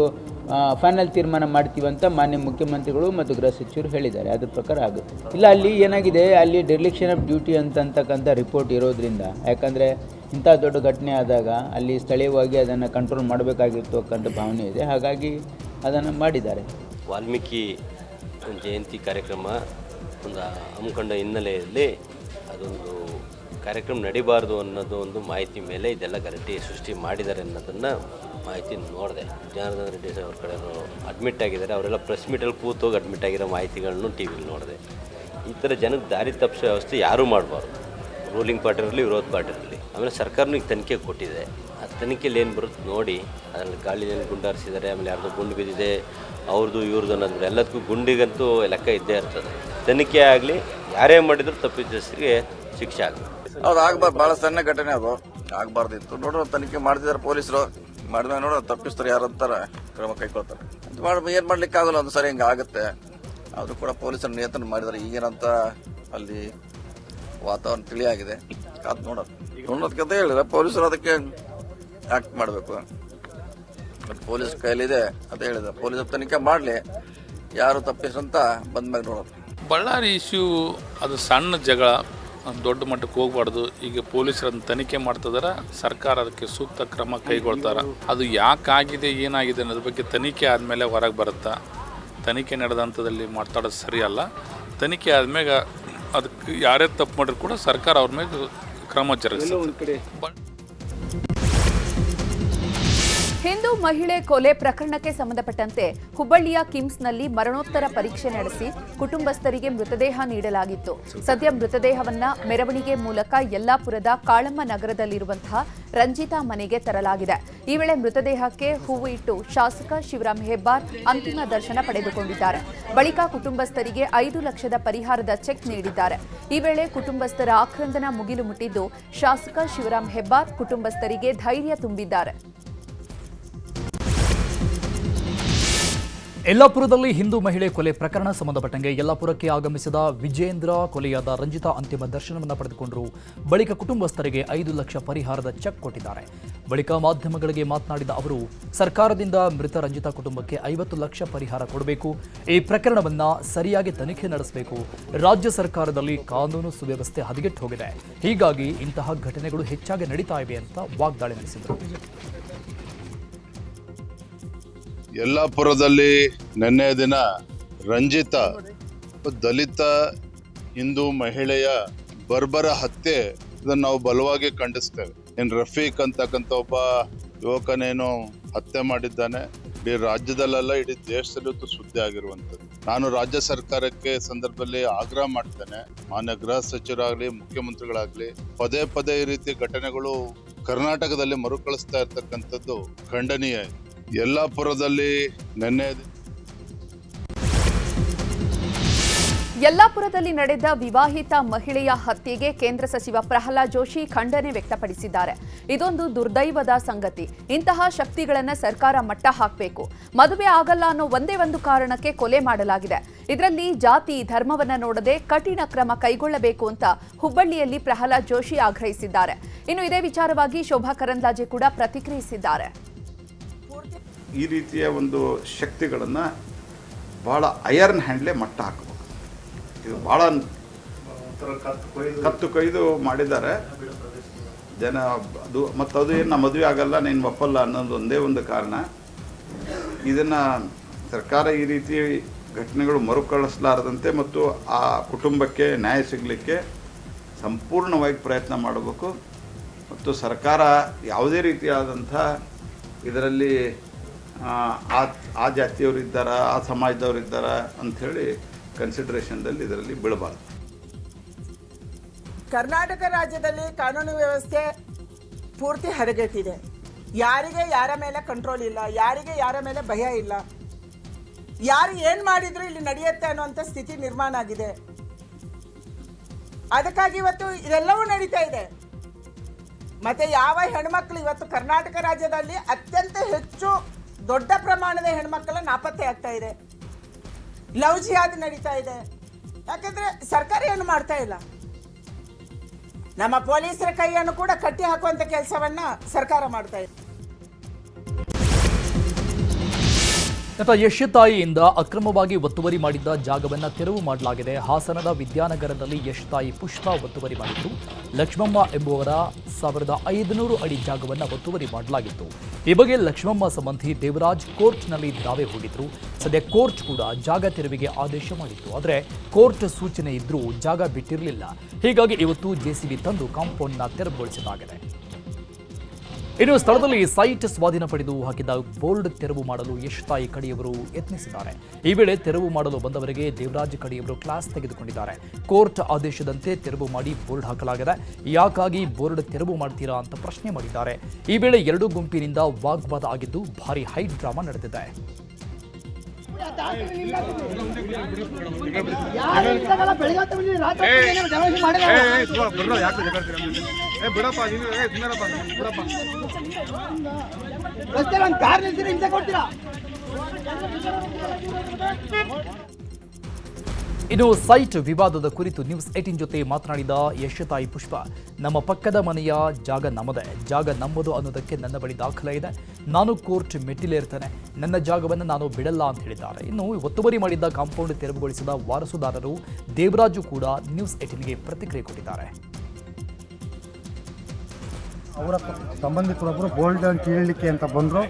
ಫೈನಲ್ ತೀರ್ಮಾನ ಮಾಡ್ತೀವಿ ಅಂತ ಮಾನ್ಯ ಮುಖ್ಯಮಂತ್ರಿಗಳು ಮತ್ತು ಗೃಹ ಸಚಿವರು ಹೇಳಿದ್ದಾರೆ. ಅದ್ರ ಪ್ರಕಾರ ಆಗುತ್ತೆ. ಇಲ್ಲ, ಅಲ್ಲಿ ಏನಾಗಿದೆ, ಅಲ್ಲಿ ಡಿರ್ಲಿಕ್ಷನ್ ಆಫ್ ಡ್ಯೂಟಿ ಅಂತಕ್ಕಂಥ ರಿಪೋರ್ಟ್ ಇರೋದ್ರಿಂದ, ಯಾಕಂದರೆ ಇಂಥ ದೊಡ್ಡ ಘಟನೆ ಆದಾಗ ಅಲ್ಲಿ ಸ್ಥಳೀಯವಾಗಿ ಅದನ್ನು ಕಂಟ್ರೋಲ್ ಮಾಡಬೇಕಾಗಿರ್ತಕ್ಕಂಥ ಭಾವನೆ ಇದೆ. ಹಾಗಾಗಿ ಅದನ್ನು ಮಾಡಿದ್ದಾರೆ. ವಾಲ್ಮೀಕಿ ಜಯಂತಿ ಕಾರ್ಯಕ್ರಮ ಒಂದು ಹಮ್ಮಿಕೊಂಡ ಹಿನ್ನೆಲೆಯಲ್ಲಿ ಅದೊಂದು ಕಾರ್ಯಕ್ರಮ ನಡಿಬಾರ್ದು ಅನ್ನೋದು ಒಂದು ಮಾಹಿತಿ ಮೇಲೆ ಇದೆಲ್ಲ ಗಲಾಟೆ ಸೃಷ್ಟಿ ಮಾಡಿದ್ದಾರೆ ಅನ್ನೋದನ್ನು ಮಾಹಿತಿ ನೋಡಿದೆ. ಜನಾರ್ದನ್ ರೆಡ್ಡಿ ಅವ್ರ ಕಡೆ ಅಡ್ಮಿಟ್ ಆಗಿದ್ದಾರೆ, ಅವರೆಲ್ಲ ಪ್ರೆಸ್ ಮೀಟಲ್ಲಿ ಕೂತೋಗಿ ಅಡ್ಮಿಟ್ ಆಗಿರೋ ಮಾಹಿತಿಗಳನ್ನು ಟಿ ವಿಲಿ ನೋಡಿದೆ. ಈ ಥರ ಜನಕ್ಕೆ ದಾರಿ ತಪ್ಪಿಸೋ ವ್ಯವಸ್ಥೆ ಯಾರೂ ಮಾಡಬಾರ್ದು, ರೂಲಿಂಗ್ ಪಾರ್ಟಿ ಇರಲಿ ವಿರೋಧ ಪಾರ್ಟಿ ಇರಲಿ. ಆಮೇಲೆ ಸರ್ಕಾರನೂ ಈಗ ತನಿಖೆ ಕೊಟ್ಟಿದೆ, ಆ ತನಿಖೆಯಲ್ಲಿ ಏನು ಬರುತ್ತೆ ನೋಡಿ. ಅದರಲ್ಲಿ ಗಾಳಿಯಲ್ಲಿ ಗುಂಡಾರಿಸಿದ್ದಾರೆ, ಆಮೇಲೆ ಯಾರ್ದು ಗುಂಡು ಬಿದ್ದಿದೆ, ಅವ್ರದ್ದು ಇವ್ರದ್ದು ಅನ್ನೋದು ಎಲ್ಲದಕ್ಕೂ ಗುಂಡಿಗಂತೂ ಲೆಕ್ಕ ಇದ್ದೇ ಇರ್ತದೆ. ತನಿಖೆ ಆಗಲಿ, ಯಾರೇ ಮಾಡಿದ್ರು ತಪ್ಪಿತಸ್ಥರಿಗೆ ಶಿಕ್ಷೆ ಆಗಲಿ. ಹೌದು, ಆಗಬಾರ್ದು. ಭಾಳ ಸಣ್ಣ ಘಟನೆ ಅದು, ಆಗಬಾರ್ದಿತ್ತು. ನೋಡ್ರಿ, ತನಿಖೆ ಮಾಡ್ತಿದ್ದಾರೆ ಪೊಲೀಸರು, ಮಾಡಿದಾಗ ನೋಡೋ ತಪ್ಪಿಸ್ತಾರೆ ಯಾರು ಅಂತಾರೆ, ಕ್ರಮ ಕೈಗೊಳ್ತಾರೆ. ಏನು ಮಾಡ್ಲಿಕ್ಕೆ ಆಗಲ್ಲ, ಒಂದು ಸರಿ ಹಿಂಗೆ ಆಗುತ್ತೆ. ಅದು ಕೂಡ ಪೊಲೀಸರು ನಿಯಂತ್ರಣ ಮಾಡಿದ್ದಾರೆ. ಈಗೇನಂತ ಅಲ್ಲಿ ವಾತಾವರಣ ತಿಳಿಯಾಗಿದೆ, ಕಾದು ನೋಡೋದಕ್ಕಂತ ಹೇಳಿದ್ರೆ ಪೊಲೀಸರು ಅದಕ್ಕೆ ಆಕ್ಟ್ ಮಾಡಬೇಕು. ಮತ್ತು ಪೊಲೀಸ್ ಕೈಲಿದೆ ಅದೇ ಹೇಳಿದೆ, ಪೊಲೀಸರು ತನಿಖೆ ಮಾಡಲಿ, ಯಾರು ತಪ್ಪಿಸಂತ ಬಂದ್ಮ್ಯಾಗ ನೋಡೋದು. ಬಳ್ಳಾರಿ ಇಶ್ಯೂ ಅದು ಸಣ್ಣ ಜಗಳ, ದೊಡ್ಡ ಮಟ್ಟಕ್ಕೆ ಹೋಗ್ಬಾರ್ದು. ಈಗ ಪೊಲೀಸರನ್ನು ತನಿಖೆ ಮಾಡ್ತಿದಾರೆ, ಸರ್ಕಾರ ಅದಕ್ಕೆ ಸೂಕ್ತ ಕ್ರಮ ಕೈಗೊಳ್ತಾರೆ. ಅದು ಯಾಕಾಗಿದೆ ಏನಾಗಿದೆ ಅನ್ನೋದ್ರ ಬಗ್ಗೆ ತನಿಖೆ ಆದಮೇಲೆ ಹೊರಗೆ ಬರುತ್ತಾ. ತನಿಖೆ ನಡೆದ ಹಂತದಲ್ಲಿ ಮಾತಾಡೋದು ಸರಿಯಲ್ಲ. ತನಿಖೆ ಆದ್ಮೇಲೆ ಅದಕ್ಕೆ ಯಾರೇ ತಪ್ಪು ಮಾಡಿದ್ರು ಕೂಡ ಸರ್ಕಾರ ಅವ್ರ ಮೇಲೆ ಕ್ರಮ ಜರುಗಿಸುತ್ತೆ. ಹಿಂದೂ ಮಹಿಳೆ ಕೊಲೆ ಪ್ರಕರಣಕ್ಕೆ ಸಂಬಂಧಪಟ್ಟಂತೆ ಹುಬ್ಬಳ್ಳಿಯ ಕಿಮ್ಸ್ನಲ್ಲಿ ಮರಣೋತ್ತರ ಪರೀಕ್ಷೆ ನಡೆಸಿ ಕುಟುಂಬಸ್ಥರಿಗೆ ಮೃತದೇಹ ನೀಡಲಾಗಿತ್ತು. ಸದ್ಯ ಮೃತದೇಹವನ್ನ ಮೆರವಣಿಗೆ ಮೂಲಕ ಯಲ್ಲಾಪುರದ ಕಾಳಮ್ಮ ನಗರದಲ್ಲಿರುವಂತಹ ರಂಜಿತಾ ಮನೆಗೆ ತರಲಾಗಿದೆ. ಈ ವೇಳೆ ಮೃತದೇಹಕ್ಕೆ ಹೂವು ಇಟ್ಟು ಶಾಸಕ ಶಿವರಾಮ್ ಹೆಬ್ಬಾರ್ ಅಂತಿಮ ದರ್ಶನ ಪಡೆದುಕೊಂಡಿದ್ದಾರೆ. ಬಳಿಕ ಕುಟುಂಬಸ್ಥರಿಗೆ 5 ಲಕ್ಷದ ಪರಿಹಾರದ ಚೆಕ್ ನೀಡಿದ್ದಾರೆ. ಈ ವೇಳೆ ಕುಟುಂಬಸ್ಥರ ಆಕ್ರಂದನ ಮುಗಿಲು ಮುಟ್ಟಿದ್ದು ಶಾಸಕ ಶಿವರಾಮ್ ಹೆಬ್ಬಾರ್ ಕುಟುಂಬಸ್ಥರಿಗೆ ಧೈರ್ಯ ತುಂಬಿದ್ದಾರೆ. ಯಲ್ಲಾಪುರದಲ್ಲಿ ಹಿಂದೂ ಮಹಿಳೆ ಕೊಲೆ ಪ್ರಕರಣ ಸಂಬಂಧಪಟ್ಟಂಗೆ ಯಲ್ಲಾಪುರಕ್ಕೆ ಆಗಮಿಸಿದ ವಿಜೇಂದ್ರ ಕೊಲೆಯಾದ ರಂಜಿತಾ ಅಂತಿಮ ದರ್ಶನವನ್ನು ಪಡೆದುಕೊಂಡರು. ಬಳಿಕ ಕುಟುಂಬಸ್ಥರಿಗೆ 5 ಲಕ್ಷ ಪರಿಹಾರದ ಚೆಕ್ ಕೊಟ್ಟಿದ್ದಾರೆ. ಬಳಿಕ ಮಾಧ್ಯಮಗಳಿಗೆ ಮಾತನಾಡಿದ ಅವರು, ಸರ್ಕಾರದಿಂದ ಮೃತ ರಂಜಿತಾ ಕುಟುಂಬಕ್ಕೆ 50 ಲಕ್ಷ ಪರಿಹಾರ ಕೊಡಬೇಕು, ಈ ಪ್ರಕರಣವನ್ನ ಸರಿಯಾಗಿ ತನಿಖೆ ನಡೆಸಬೇಕು. ರಾಜ್ಯ ಸರ್ಕಾರದಲ್ಲಿ ಕಾನೂನು ಸುವ್ಯವಸ್ಥೆ ಹದಗೆಟ್ಟು ಹೋಗಿದೆ, ಹೀಗಾಗಿ ಇಂತಹ ಘಟನೆಗಳು ಹೆಚ್ಚಾಗಿ ನಡೀತಾ ಇವೆ ಅಂತ ವಾಗ್ದಾಳಿ ನಡೆಸಿದರು. ಯಲ್ಲಾಪುರದಲ್ಲಿ ನಿನ್ನೆ ದಿನ ರಂಜಿತಾ ದಲಿತ ಹಿಂದೂ ಮಹಿಳೆಯ ಬರ್ಬರ ಹತ್ಯೆ, ಇದನ್ನು ನಾವು ಬಲವಾಗಿ ಖಂಡಿಸ್ತೇವೆ. ರಫೀಕ್ ಅಂತಕ್ಕಂಥ ಒಬ್ಬ ಯುವಕನೇನು ಹತ್ಯೆ ಮಾಡಿದ್ದಾನೆ, ಇಡೀ ರಾಜ್ಯದಲ್ಲೆಲ್ಲ ಇಡೀ ದೇಶದಲ್ಲೂ ಸುದ್ದಿ ಆಗಿರುವಂಥದ್ದು. ನಾನು ರಾಜ್ಯ ಸರ್ಕಾರಕ್ಕೆ ಸಂದರ್ಭದಲ್ಲಿ ಆಗ್ರಹ ಮಾಡ್ತೇನೆ, ಮಾನ್ಯ ಗೃಹ ಸಚಿವರಾಗಲಿ ಮುಖ್ಯಮಂತ್ರಿಗಳಾಗಲಿ ಪದೇ ಪದೇ ಈ ರೀತಿ ಘಟನೆಗಳು ಕರ್ನಾಟಕದಲ್ಲಿ ಮರುಕಳಿಸ್ತಾ ಇರ್ತಕ್ಕಂಥದ್ದು ಖಂಡನೀಯ. ಯಲ್ಲಾಪುರದಲ್ಲಿ ನಿನ್ನೆ ಯಲ್ಲಾಪುರದಲ್ಲಿ ನಡೆದ ವಿವಾಹಿತ ಮಹಿಳೆಯ ಹತ್ಯೆಗೆ ಕೇಂದ್ರ ಸಚಿವ ಪ್ರಹ್ಲಾದ್ ಜೋಶಿ ಖಂಡನೆ ವ್ಯಕ್ತಪಡಿಸಿದ್ದಾರೆ. ಇದೊಂದು ದುರ್ದೈವದ ಸಂಗತಿ. ಇಂತಹ ಶಕ್ತಿಗಳನ್ನು ಸರ್ಕಾರ ಮಟ್ಟ ಹಾಕಬೇಕು. ಮದುವೆ ಆಗಲ್ಲ ಅನ್ನೋ ಒಂದೇ ಒಂದು ಕಾರಣಕ್ಕೆ ಕೊಲೆ ಮಾಡಲಾಗಿದೆ. ಇದರಲ್ಲಿ ಜಾತಿ ಧರ್ಮವನ್ನ ನೋಡದೆ ಕಠಿಣ ಕ್ರಮ ಕೈಗೊಳ್ಳಬೇಕು ಅಂತ ಹುಬ್ಬಳ್ಳಿಯಲ್ಲಿ ಪ್ರಹ್ಲಾದ್ ಜೋಶಿ ಆಗ್ರಹಿಸಿದ್ದಾರೆ. ಇನ್ನು ಇದೇ ವಿಚಾರವಾಗಿ ಶೋಭಾ ಕರಂದ್ಲಾಜೆ ಕೂಡ ಪ್ರತಿಕ್ರಿಯಿಸಿದ್ದಾರೆ. ಈ ರೀತಿಯ ಒಂದು ಶಕ್ತಿಗಳನ್ನು ಭಾಳ ಐರನ್ ಹ್ಯಾಂಡ್ಲೆ ಮಟ್ಟ ಹಾಕಬೇಕು. ಇದು ಭಾಳ ಕತ್ತು ಕೊಯ್ದು ಮಾಡಿದ್ದಾರೆ ಜನ. ಅದು ಮತ್ತು ಅದು ಏನು ಮದುವೆ ಆಗಲ್ಲ, ನೀನು ಒಪ್ಪಲ್ಲ ಅನ್ನೋದು ಒಂದೇ ಒಂದು ಕಾರಣ. ಇದನ್ನು ಸರ್ಕಾರ ಈ ರೀತಿ ಘಟನೆಗಳು ಮರುಕಳಿಸಲಾರದಂತೆ ಮತ್ತು ಆ ಕುಟುಂಬಕ್ಕೆ ನ್ಯಾಯ ಸಿಗಲಿಕ್ಕೆ ಸಂಪೂರ್ಣವಾಗಿ ಪ್ರಯತ್ನ ಮಾಡಬೇಕು. ಮತ್ತು ಸರ್ಕಾರ ಯಾವುದೇ ರೀತಿಯಾದಂಥ ಇದರಲ್ಲಿ ಆ ಜಾತಿಯವರಿದ್ದಾರಾ, ಆ ಸಮಾಜದವರಿದ್ದಾರಾ ಅಂಥೇಳಿ ಕನ್ಸಿಡರೇಷನ್ದಲ್ಲಿ ಇದರಲ್ಲಿ ಬೀಳಬಾರ್ದು. ಕರ್ನಾಟಕ ರಾಜ್ಯದಲ್ಲಿ ಕಾನೂನು ವ್ಯವಸ್ಥೆ ಪೂರ್ತಿ ಹದಗೆಟ್ಟಿದೆ. ಯಾರಿಗೆ ಯಾರ ಮೇಲೆ ಕಂಟ್ರೋಲ್ ಇಲ್ಲ, ಯಾರಿಗೆ ಯಾರ ಮೇಲೆ ಭಯ ಇಲ್ಲ, ಯಾರು ಏನು ಮಾಡಿದ್ರು ಇಲ್ಲಿ ನಡೆಯುತ್ತೆ ಅನ್ನುವಂಥ ಸ್ಥಿತಿ ನಿರ್ಮಾಣ ಆಗಿದೆ. ಅದಕ್ಕಾಗಿ ಇವತ್ತು ಇದೆಲ್ಲವೂ ನಡೀತಾ ಇದೆ. ಮತ್ತೆ ಯಾವ ಹೆಣ್ಮಕ್ಳು ಇವತ್ತು ಕರ್ನಾಟಕ ರಾಜ್ಯದಲ್ಲಿ ಅತ್ಯಂತ ಹೆಚ್ಚು ದೊಡ್ಡ ಪ್ರಮಾಣದ ಹೆಣ್ಮಕ್ಕಳ ನಾಪತ್ತೆ ಆಗ್ತಾ ಇದೆ. ಲವ್ ಜಿಹಾದ್ ನಡೀತಾ ಇದೆ. ಯಾಕಂದ್ರೆ ಸರ್ಕಾರ ಏನು ಮಾಡ್ತಾ ಇಲ್ಲ. ನಮ್ಮ ಪೊಲೀಸರ ಕೈಯನ್ನು ಕೂಡ ಕಟ್ಟಿ ಹಾಕುವಂತ ಕೆಲಸವನ್ನ ಸರ್ಕಾರ ಮಾಡ್ತಾ ಇದೆ. ನಟ ಯಶ್ ತಾಯಿಯಿಂದ ಅಕ್ರಮವಾಗಿ ಒತ್ತುವರಿ ಮಾಡಿದ್ದ ಜಾಗವನ್ನು ತೆರವು ಮಾಡಲಾಗಿದೆ. ಹಾಸನದ ವಿದ್ಯಾನಗರದಲ್ಲಿ ಯಶ್ ತಾಯಿ ಪುಷ್ಪ ಒತ್ತುವರಿ ಮಾಡಿದ್ದು, ಲಕ್ಷ್ಮಮ್ಮ ಎಂಬುವರ 1500 ಅಡಿ ಜಾಗವನ್ನು ಒತ್ತುವರಿ ಮಾಡಲಾಗಿತ್ತು. ಈ ಬಗ್ಗೆ ಲಕ್ಷ್ಮಮ್ಮ ಸಂಬಂಧಿ ದೇವರಾಜ್ ಕೋರ್ಟ್ನಲ್ಲಿ ದಾವೆ ಹೂಡಿದ್ರು. ಸದ್ಯ ಕೋರ್ಟ್ ಕೂಡ ಜಾಗ ತೆರವಿಗೆ ಆದೇಶ ಮಾಡಿತ್ತು. ಆದರೆ ಕೋರ್ಟ್ ಸೂಚನೆ ಇದ್ರೂ ಜಾಗ ಬಿಟ್ಟಿರಲಿಲ್ಲ. ಹೀಗಾಗಿ ಇವತ್ತು ಜೆಸಿಬಿ ತಂದು ಕಾಂಪೌಂಡ್ನ ತೆರವುಗೊಳಿಸಲಾಗಿದೆ. ಇನ್ನು ಸ್ಥಳದಲ್ಲಿ ಸೈಟ್ ಸ್ವಾಧೀನ ಪಡೆದು ಹಾಕಿದ್ದ ಬೋರ್ಡ್ ತೆರವು ಮಾಡಲು ಯಶ್ ತಾಯಿ ಕಡೆಯವರು ಯತ್ನಿಸಿದ್ದಾರೆ. ಈ ವೇಳೆ ತೆರವು ಮಾಡಲು ಬಂದವರಿಗೆ ದೇವರಾಜ್ ಕಡೆಯವರು ಕ್ಲಾಸ್ ತೆಗೆದುಕೊಂಡಿದ್ದಾರೆ. ಕೋರ್ಟ್ ಆದೇಶದಂತೆ ತೆರವು ಮಾಡಿ ಬೋರ್ಡ್ ಹಾಕಲಾಗಿದೆ. ಯಾಕಾಗಿ ಬೋರ್ಡ್ ತೆರವು ಮಾಡ್ತೀರಾ ಅಂತ ಪ್ರಶ್ನೆ ಮಾಡಿದ್ದಾರೆ. ಈ ವೇಳೆ ಎರಡೂ ಗುಂಪಿನಿಂದ ವಾಗ್ವಾದ ಆಗಿದ್ದು ಭಾರಿ ಹೈಟ್ ಡ್ರಾಮಾ ನಡೆದಿದೆ. ಇನ್ನು ಸೈಟ್ ವಿವಾದದ ಕುರಿತು ನ್ಯೂಸ್ 18 ಜೊತೆ ಮಾತನಾಡಿದ ಯಶ್ ತಾಯಿ ಪುಷ್ಪ, ನಮ್ಮ ಪಕ್ಕದ ಮನೆಯ ಜಾಗ ನಮ್ಮದೇ, ಜಾಗ ನಮ್ಮದು ಅನ್ನೋದಕ್ಕೆ ನನ್ನ ಬಳಿ ದಾಖಲೆ ಇದೆ. ನಾನು ಕೋರ್ಟ್ ಮೆಟ್ಟಿಲೇರ್ತೇನೆ, ನನ್ನ ಜಾಗವನ್ನು ನಾನು ಬಿಡಲ್ಲ ಅಂತ ಹೇಳಿದ್ದಾರೆ. ಇನ್ನು ಒತ್ತುವರಿ ಮಾಡಿದ್ದ ಕಾಂಪೌಂಡ್ ತೆರವುಗೊಳಿಸಿದ ವಾರಸುದಾರರು ದೇವರಾಜು ಕೂಡ ನ್ಯೂಸ್ 18ಗೆ ಪ್ರತಿಕ್ರಿಯೆ ಕೊಟ್ಟಿದ್ದಾರೆ. ಅವರ ಸಂಬಂಧಿಕರೊಬ್ಬರು ಬೋಲ್ಡ್ ಕೀಳಲಿಕ್ಕೆ ಅಂತ ಬಂದರು.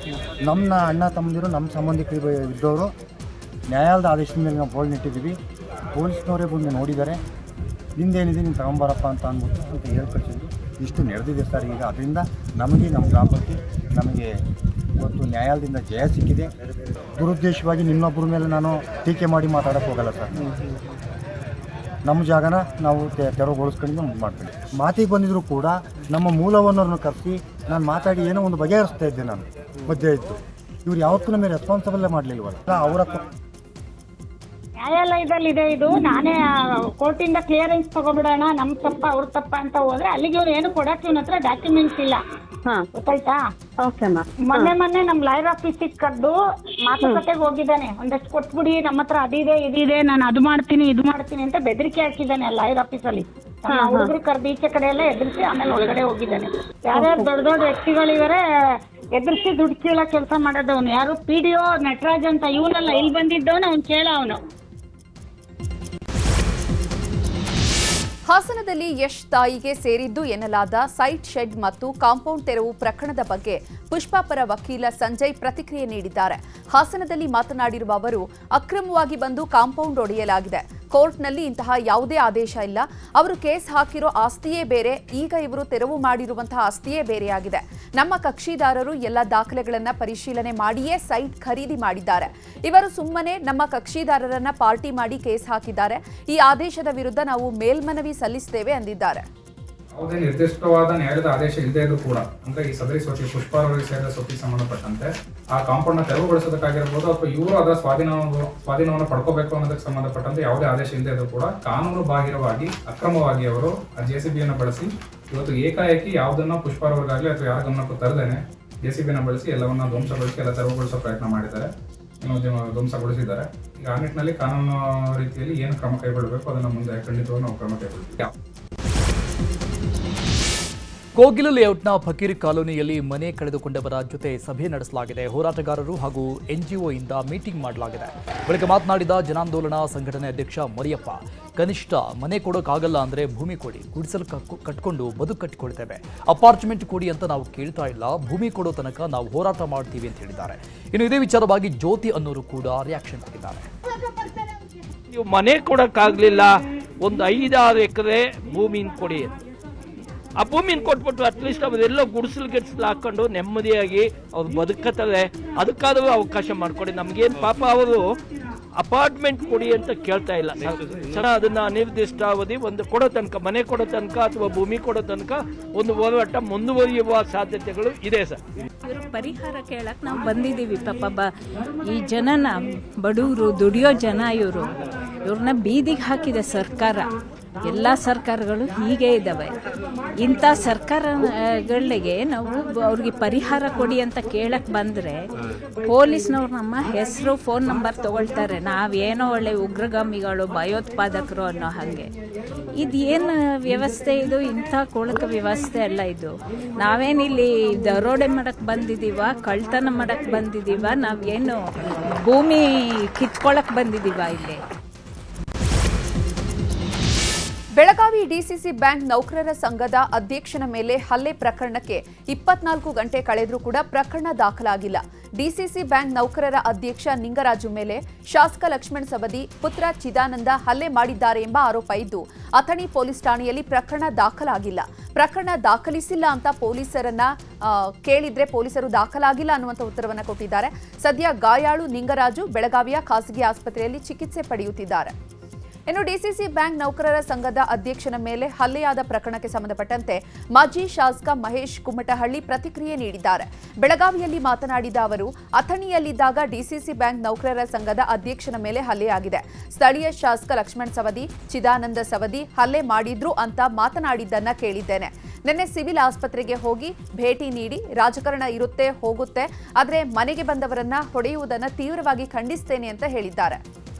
ನಮ್ಮ ಅಣ್ಣ ತಮ್ಮಂದಿರು, ನಮ್ಮ ಸಂಬಂಧಿಕರು ಇದ್ದವರು ನ್ಯಾಯಾಲಯದ ಆದೇಶದ ಮೇಲೆ ನಾವು ಬೋಲ್ಡ್ ಇಟ್ಟಿದ್ದೀವಿ. ಪೊಲೀಸ್ನವರೇ ಬಂದು ನೋಡಿದ್ದಾರೆ. ನಿಂದೇನಿದೆ ನೀನು ತಗೊಂಬರಪ್ಪ ಅಂತ ಅಂದ್ಬಿಟ್ಟು ಅಂತ ಹೇಳ್ಕೊಳ್ತಿದ್ರು. ಇಷ್ಟು ನಡೆದಿದೆ ಸರ್. ಈಗ ಅದರಿಂದ ನಮಗೆ ನಮ್ಮ ಗ್ರಾಮಕ್ಕೆ ನಮಗೆ ಇವತ್ತು ನ್ಯಾಯಾಲಯದಿಂದ ಜಯ ಸಿಕ್ಕಿದೆ. ದುರುದ್ದೇಶವಾಗಿ ಇನ್ನೊಬ್ಬರ ಮೇಲೆ ನಾನು ಟೀಕೆ ಮಾಡಿ ಮಾತಾಡೋಕ್ಕೆ ಹೋಗಲ್ಲ ಸರ್. ನಮ್ಮ ಜಾಗನ ನಾವು ತೆರವುಗೊಳಿಸ್ಕೊಂಡು ಮಾಡ್ತೀವಿ. ಮಾತಿಗೆ ಬಂದಿದ್ರು ಕೂಡ ನಮ್ಮ ಮೂಲವನ್ನವ್ರನ್ನ ಕರೆಸಿ ನಾನು ಮಾತಾಡಿ ಏನೋ ಒಂದು ಬಗೆಹರಿಸ್ತಾ ಇದ್ದೆ. ನಾನು ಮಧ್ಯೆ ಇದ್ದು ಇವ್ರು ಯಾವತ್ತೂ ನಮಗೆ ರೆಸ್ಪಾನ್ಸಿಬಲ್ ಮಾಡಲಿಲ್ವಲ್ಲ. ಅವರ ನ್ಯಾಯಾಲಯದಲ್ಲಿದೆ ಇದು. ನಾನೇ ಕೋರ್ಟಿಂದ ಕ್ಲಿಯರೆನ್ಸ್ ತಗೊಬಿಡೋಣ, ನಮ್ ತಪ್ಪ ಅವ್ರ ತಪ್ಪ ಅಂತ ಹೋದ್ರೆ ಅಲ್ಲಿಗೆ ಇವ್ರು ಏನು ಕೊಡಕ್ಕೆ ಇವನ ಹತ್ರ ಡಾಕ್ಯುಮೆಂಟ್ಸ್ ಇಲ್ಲ. ಗೊತ್ತಾಯ್ತಾ? ಮೊನ್ನೆ ನಮ್ ಲಾಯರ್ ಆಫೀಸಿಗೆ ಕರೆದು ಮಾತುಕತೆಗೆ ಹೋಗಿದ್ದಾನೆ. ಒಂದಷ್ಟು ಕೊಟ್ಬಿಡಿ, ನಮ್ಮ ಹತ್ರ ಅದಿದೆ ಇದಿದೆ, ನಾನು ಅದು ಮಾಡ್ತೀನಿ ಇದು ಮಾಡ್ತೀನಿ ಅಂತ ಬೆದರಿಕೆ ಹಾಕಿದ್ದಾನೆ ಲಾಯರ್ ಆಫೀಸಲ್ಲಿ. ಹುಡುಗರು ಕರೆದು ಈಚೆ ಕಡೆ ಎಲ್ಲ ಎದುರಿಸಿ ಆಮೇಲೆ ಒಳಗಡೆ ಹೋಗಿದ್ದಾನೆ. ಯಾರ್ಯಾರು ದೊಡ್ಡ ದೊಡ್ಡ ವ್ಯಕ್ತಿಗಳಿವರೆ ಎದುರಿಸಿ ದುಡ್ಡು ಕೀಳೋ ಕೆಲಸ ಮಾಡೋದವನು. ಯಾರು PDO ನಟರಾಜ್ ಅಂತ, ಇವನಲ್ಲ, ಇಲ್ಲಿ ಬಂದಿದ್ದವನು, ಅವ್ನು ಕೇಳ ಅವನು. ಹಾಸನದಲ್ಲಿ ಯಶ್ ತಾಯಿಗೆ ಸೇರಿದ್ದು ಎನ್ನಲಾದ ಸೈಟ್ ಶೆಡ್ ಮತ್ತು ಕಾಂಪೌಂಡ್ ತೆರವು ಪ್ರಕರಣದ ಬಗ್ಗೆ ಪುಷ್ಪಾ ಪರ ವಕೀಲ ಸಂಜಯ್ ಪ್ರತಿಕ್ರಿಯೆ ನೀಡಿದ್ದಾರೆ. ಹಾಸನದಲ್ಲಿ ಮಾತನಾಡಿರುವ ಅವರು, ಅಕ್ರಮವಾಗಿ ಬಂದು ಕಾಂಪೌಂಡ್ ಒಡೆಯಲಾಗಿದೆ. ಕೋರ್ಟ್ನಲ್ಲಿ ಇಂತಹ ಯಾವುದೇ ಆದೇಶ ಇಲ್ಲ. ಅವರು ಕೇಸ್ ಹಾಕಿರೋ ಆಸ್ತಿಯೇ ಬೇರೆ, ಈಗ ಇವರು ತೆರವು ಮಾಡಿರುವಂತಹ ಆಸ್ತಿಯೇ ಬೇರೆಯಾಗಿದೆ. ನಮ್ಮ ಕಕ್ಷಿದಾರರು ಎಲ್ಲ ದಾಖಲೆಗಳನ್ನು ಪರಿಶೀಲನೆ ಮಾಡಿಯೇ ಸೈಟ್ ಖರೀದಿ ಮಾಡಿದ್ದಾರೆ. ಇವರು ಸುಮ್ಮನೆ ನಮ್ಮ ಕಕ್ಷಿದಾರರನ್ನ ಪಾರ್ಟಿ ಮಾಡಿ ಕೇಸ್ ಹಾಕಿದ್ದಾರೆ. ಈ ಆದೇಶದ ವಿರುದ್ಧ ನಾವು ಮೇಲ್ಮನವಿ ಸಲ್ಲಿಸುತ್ತೇವೆ ಎಂದಿದ್ದಾರೆ. ಯಾವುದೇ ನಿರ್ದಿಷ್ಟವಾದ ನ್ಯಾಯಾಲಯದ ಆದೇಶ ಇಲ್ಲದೆ ಇದ್ರೂ ಕೂಡ ಅಂದ್ರೆ ಈ ಸದರಿ ಸ್ವತ್ತಿಗೆ ಪುಷ್ಪಾರವರಿಗೆ ಸೇರಿದ ಸ್ವತ್ತಿಗೆ ಸಂಬಂಧಪಟ್ಟಂತೆ ಆ ಕಾಂಪೌಂಡ್ ನ ತೆರವುಗೊಳಿಸೋದಕ್ಕಾಗಿರ್ಬೋದು ಅಥವಾ ಇವರು ಅದರ ಸ್ವಾಧೀನವನ್ನು ಪಡ್ಕೋಬೇಕು ಅನ್ನೋದಕ್ಕೆ ಸಂಬಂಧಪಟ್ಟಂತೆ ಯಾವುದೇ ಆದೇಶ ಇಲ್ಲದೆ ಇದ್ರೂ ಕೂಡ ಕಾನೂನು ಬಾಹಿರವಾಗಿ ಅಕ್ರಮವಾಗಿ ಅವರು ಆ JCB ಯನ್ನು ಬಳಸಿ ಇವತ್ತು ಏಕಾಏಕಿ ಯಾವುದನ್ನ ಪುಷ್ಪಾರವರಿಗಾಗಲಿ ಅಥವಾ ಯಾರ ಗಮನಕ್ಕೂ ತರದೇನೆ JCB ನ ಬಳಸಿ ಎಲ್ಲವನ್ನ ಧ್ವಂಸಗೊಳಿಸಿ ಎಲ್ಲ ತೆರವುಗೊಳಿಸೋ ಪ್ರಯತ್ನ ಮಾಡಿದ್ದಾರೆ, ಧ್ವಂಸಗೊಳಿಸಿದ್ದಾರೆ. ಈಗ ಆ ನಿಟ್ಟಿನಲ್ಲಿ ಕಾನೂನು ರೀತಿಯಲ್ಲಿ ಏನು ಕ್ರಮ ಕೈಗೊಳ್ಳಬೇಕು ಅದನ್ನ ಮುಂದೆ ಖಂಡಿತವಾಗಿ ನಾವು ಕ್ರಮ ಕೈಗೊಳ್ತೀವಿ. ಕೋಗಿಲು ಲೇಔಟ್ನ ಫಕೀರ್ ಕಾಲೋನಿಯಲ್ಲಿ ಮನೆ ಕಳೆದುಕೊಂಡವರ ಜೊತೆ ಸಭೆ ನಡೆಸಲಾಗಿದೆ. ಹೋರಾಟಗಾರರು ಹಾಗೂ NGO ಇಂದ ಮೀಟಿಂಗ್ ಮಾಡಲಾಗಿದೆ. ಬಳಿಕ ಮಾತನಾಡಿದ ಜನಾಂದೋಲನ ಸಂಘಟನೆ ಅಧ್ಯಕ್ಷ ಮರಿಯಪ್ಪ, ಕನಿಷ್ಠ ಮನೆ ಕೊಡೋಕ್ಕಾಗಲ್ಲ ಅಂದರೆ ಭೂಮಿ ಕೊಡಿ, ಗುಡಿಸಲು ಕಟ್ಕೊಂಡು ಬದುಕು ಕಟ್ಟಿಕೊಳ್ತೇವೆ, ಅಪಾರ್ಟ್ಮೆಂಟ್ ಕೊಡಿ ಅಂತ ನಾವು ಕೇಳ್ತಾ ಇಲ್ಲ, ಭೂಮಿ ಕೊಡೋ ತನಕ ನಾವು ಹೋರಾಟ ಮಾಡ್ತೀವಿ ಅಂತ ಹೇಳಿದ್ದಾರೆ. ಇನ್ನು ಇದೇ ವಿಚಾರವಾಗಿ ಜ್ಯೋತಿ ಅನ್ನೋರು ಕೂಡ ರಿಯಾಕ್ಷನ್ ಕೊಟ್ಟಿದ್ದಾರೆ. ನೀವು ಮನೆ ಕೊಡೋಕ್ಕಾಗಲಿಲ್ಲ, ಒಂದು 5-6 ಎಕರೆ ಭೂಮಿನ ಕೊಡಿ. ಆ ಭೂಮಿನ ಕೊಟ್ಬಿಟ್ಟು ಅಟ್ಲೀಸ್ಟ್ ಅವರೆಲ್ಲ ಗುಡಿಸಲು ಹಾಕೊಂಡು ನೆಮ್ಮದಿಯಾಗಿ ಅವ್ರು ಬದುಕತ್ತಾರೆ, ಅದಕ್ಕಾದರೂ ಅವಕಾಶ ಮಾಡಿಕೊಡಿ. ನಮಗೇನು ಪಾಪ ಅವರು ಅಪಾರ್ಟ್ಮೆಂಟ್ ಕೊಡಿ ಅಂತ ಕೇಳ್ತಾ ಇಲ್ಲ ಸರ್. ಅದನ್ನ ಅನಿರ್ದಿಷ್ಟಾವಧಿ ಒಂದು ಕೊಡೋ ತನಕ, ಮನೆ ಕೊಡೋ ತನಕ ಅಥವಾ ಭೂಮಿ ಕೊಡೋ ತನಕ ಒಂದು ಹೋರಾಟ ಮುಂದುವರಿಯುವ ಸಾಧ್ಯತೆಗಳು ಇದೆ ಸರ್. ಇವರು ಪರಿಹಾರ ಕೇಳಕ್ಕೆ ನಾವು ಬಂದಿದ್ದೀವಿ. ಪಾಪ ಈ ಜನನ ಬಡವರು ದುಡಿಯೋ ಜನ ಇವ್ರನ್ನ ಬೀದಿಗೆ ಹಾಕಿದೆ ಸರ್ಕಾರ. ಎಲ್ಲ ಸರ್ಕಾರಗಳು ಹೀಗೆ ಇದ್ದಾವೆ. ಇಂಥ ಸರ್ಕಾರಗಳಿಗೆ ನಾವು ಅವ್ರಿಗೆ ಪರಿಹಾರ ಕೊಡಿ ಅಂತ ಕೇಳಕ್ಕೆ ಬಂದರೆ ಪೊಲೀಸ್ನವ್ರು ನಮ್ಮ ಹೆಸರು ಫೋನ್ ನಂಬರ್ ತಗೊಳ್ತಾರೆ. ನಾವೇನೋ ಒಳ್ಳೆ ಉಗ್ರಗಾಮಿಗಳು ಭಯೋತ್ಪಾದಕರು ಅನ್ನೋ ಹಾಗೆ. ಇದೇನು ವ್ಯವಸ್ಥೆ ಇದು? ಇಂಥ ಕೊಳಕ ವ್ಯವಸ್ಥೆ ಅಲ್ಲ ಇದು. ನಾವೇನಿಲ್ಲಿ ದರೋಡೆ ಮಾಡಕ್ಕೆ ಬಂದಿದ್ದೀವ, ಕಳ್ತನ ಮಾಡಕ್ಕೆ ಬಂದಿದ್ದೀವ, ನಾವೇನು ಭೂಮಿ ಕಿತ್ಕೊಳ್ಳಕ್ಕೆ ಬಂದಿದ್ದೀವ ಇಲ್ಲಿ? ಬೆಳಗಾವಿ ಡಿಸಿಸಿ ಬ್ಯಾಂಕ್ ನೌಕರರ ಸಂಘದ ಅಧ್ಯಕ್ಷನ ಮೇಲೆ ಹಲ್ಲೆ ಪ್ರಕರಣಕ್ಕೆ 24 ಗಂಟೆ ಕಳೆದರೂ ಕೂಡ ಪ್ರಕರಣ ದಾಖಲಾಗಿಲ್ಲ. ಡಿಸಿಸಿ ಬ್ಯಾಂಕ್ ನೌಕರರ ಅಧ್ಯಕ್ಷ ನಿಂಗರಾಜು ಮೇಲೆ ಶಾಸಕ ಲಕ್ಷ್ಮಣ್ ಸವದಿ ಪುತ್ರ ಚಿದಾನಂದ ಹಲ್ಲೆ ಮಾಡಿದ್ದಾರೆ ಎಂಬ ಆರೋಪ ಇದ್ದು ಅಥಣಿ ಪೊಲೀಸ್ ಠಾಣೆಯಲ್ಲಿ ಪ್ರಕರಣ ದಾಖಲಾಗಿಲ್ಲ. ಪ್ರಕರಣ ದಾಖಲಿಸಿಲ್ಲ ಅಂತ ಪೊಲೀಸರನ್ನ ಕೇಳಿದ್ರೆ ಪೊಲೀಸರು ದಾಖಲಾಗಿಲ್ಲ ಅನ್ನುವಂಥ ಉತ್ತರವನ್ನು ಕೊಟ್ಟಿದ್ದಾರೆ. ಸದ್ಯ ಗಾಯಾಳು ನಿಂಗರಾಜು ಬೆಳಗಾವಿಯ ಖಾಸಗಿ ಆಸ್ಪತ್ರೆಯಲ್ಲಿ ಚಿಕಿತ್ಸೆ ಪಡೆಯುತ್ತಿದ್ದಾರೆ. ಇನ್ನು ಡಿಸಿಸಿ ಬ್ಯಾಂಕ್ ನೌಕರರ ಸಂಘದ ಅಧ್ಯಕ್ಷನ ಮೇಲೆ ಹಲ್ಲೆಯಾದ ಪ್ರಕರಣಕ್ಕೆ ಸಂಬಂಧಪಟ್ಟಂತೆ ಮಾಜಿ ಶಾಸಕ ಮಹೇಶ್ ಕುಮಟಹಳ್ಳಿ ಪ್ರತಿಕ್ರಿಯೆ ನೀಡಿದ್ದಾರೆ. ಬೆಳಗಾವಿಯಲ್ಲಿ ಮಾತನಾಡಿದ ಅವರು, ಅಥಣಿಯಲ್ಲಿದ್ದಾಗ ಡಿಸಿಸಿ ಬ್ಯಾಂಕ್ ನೌಕರರ ಸಂಘದ ಅಧ್ಯಕ್ಷನ ಮೇಲೆ ಹಲ್ಲೆಯಾಗಿದೆ. ಸ್ಥಳೀಯ ಶಾಸಕ ಲಕ್ಷ್ಮಣ್ ಸವದಿ, ಚಿದಾನಂದ ಸವದಿ ಹಲ್ಲೆ ಮಾಡಿದ್ರು ಅಂತ ಮಾತನಾಡಿದ್ದನ್ನ ಕೇಳಿದ್ದೇನೆ. ನಿನ್ನೆ ಸಿವಿಲ್ ಆಸ್ಪತ್ರೆಗೆ ಹೋಗಿ ಭೇಟಿ ನೀಡಿ ರಾಜಕಾರಣ ಇರುತ್ತೆ ಹೋಗುತ್ತೆ, ಆದರೆ ಮನೆಗೆ ಬಂದವರನ್ನ ಹೊಡೆಯುವುದನ್ನು ತೀವ್ರವಾಗಿ ಖಂಡಿಸ್ತೇನೆ ಅಂತ ಹೇಳಿದ್ದಾರೆ.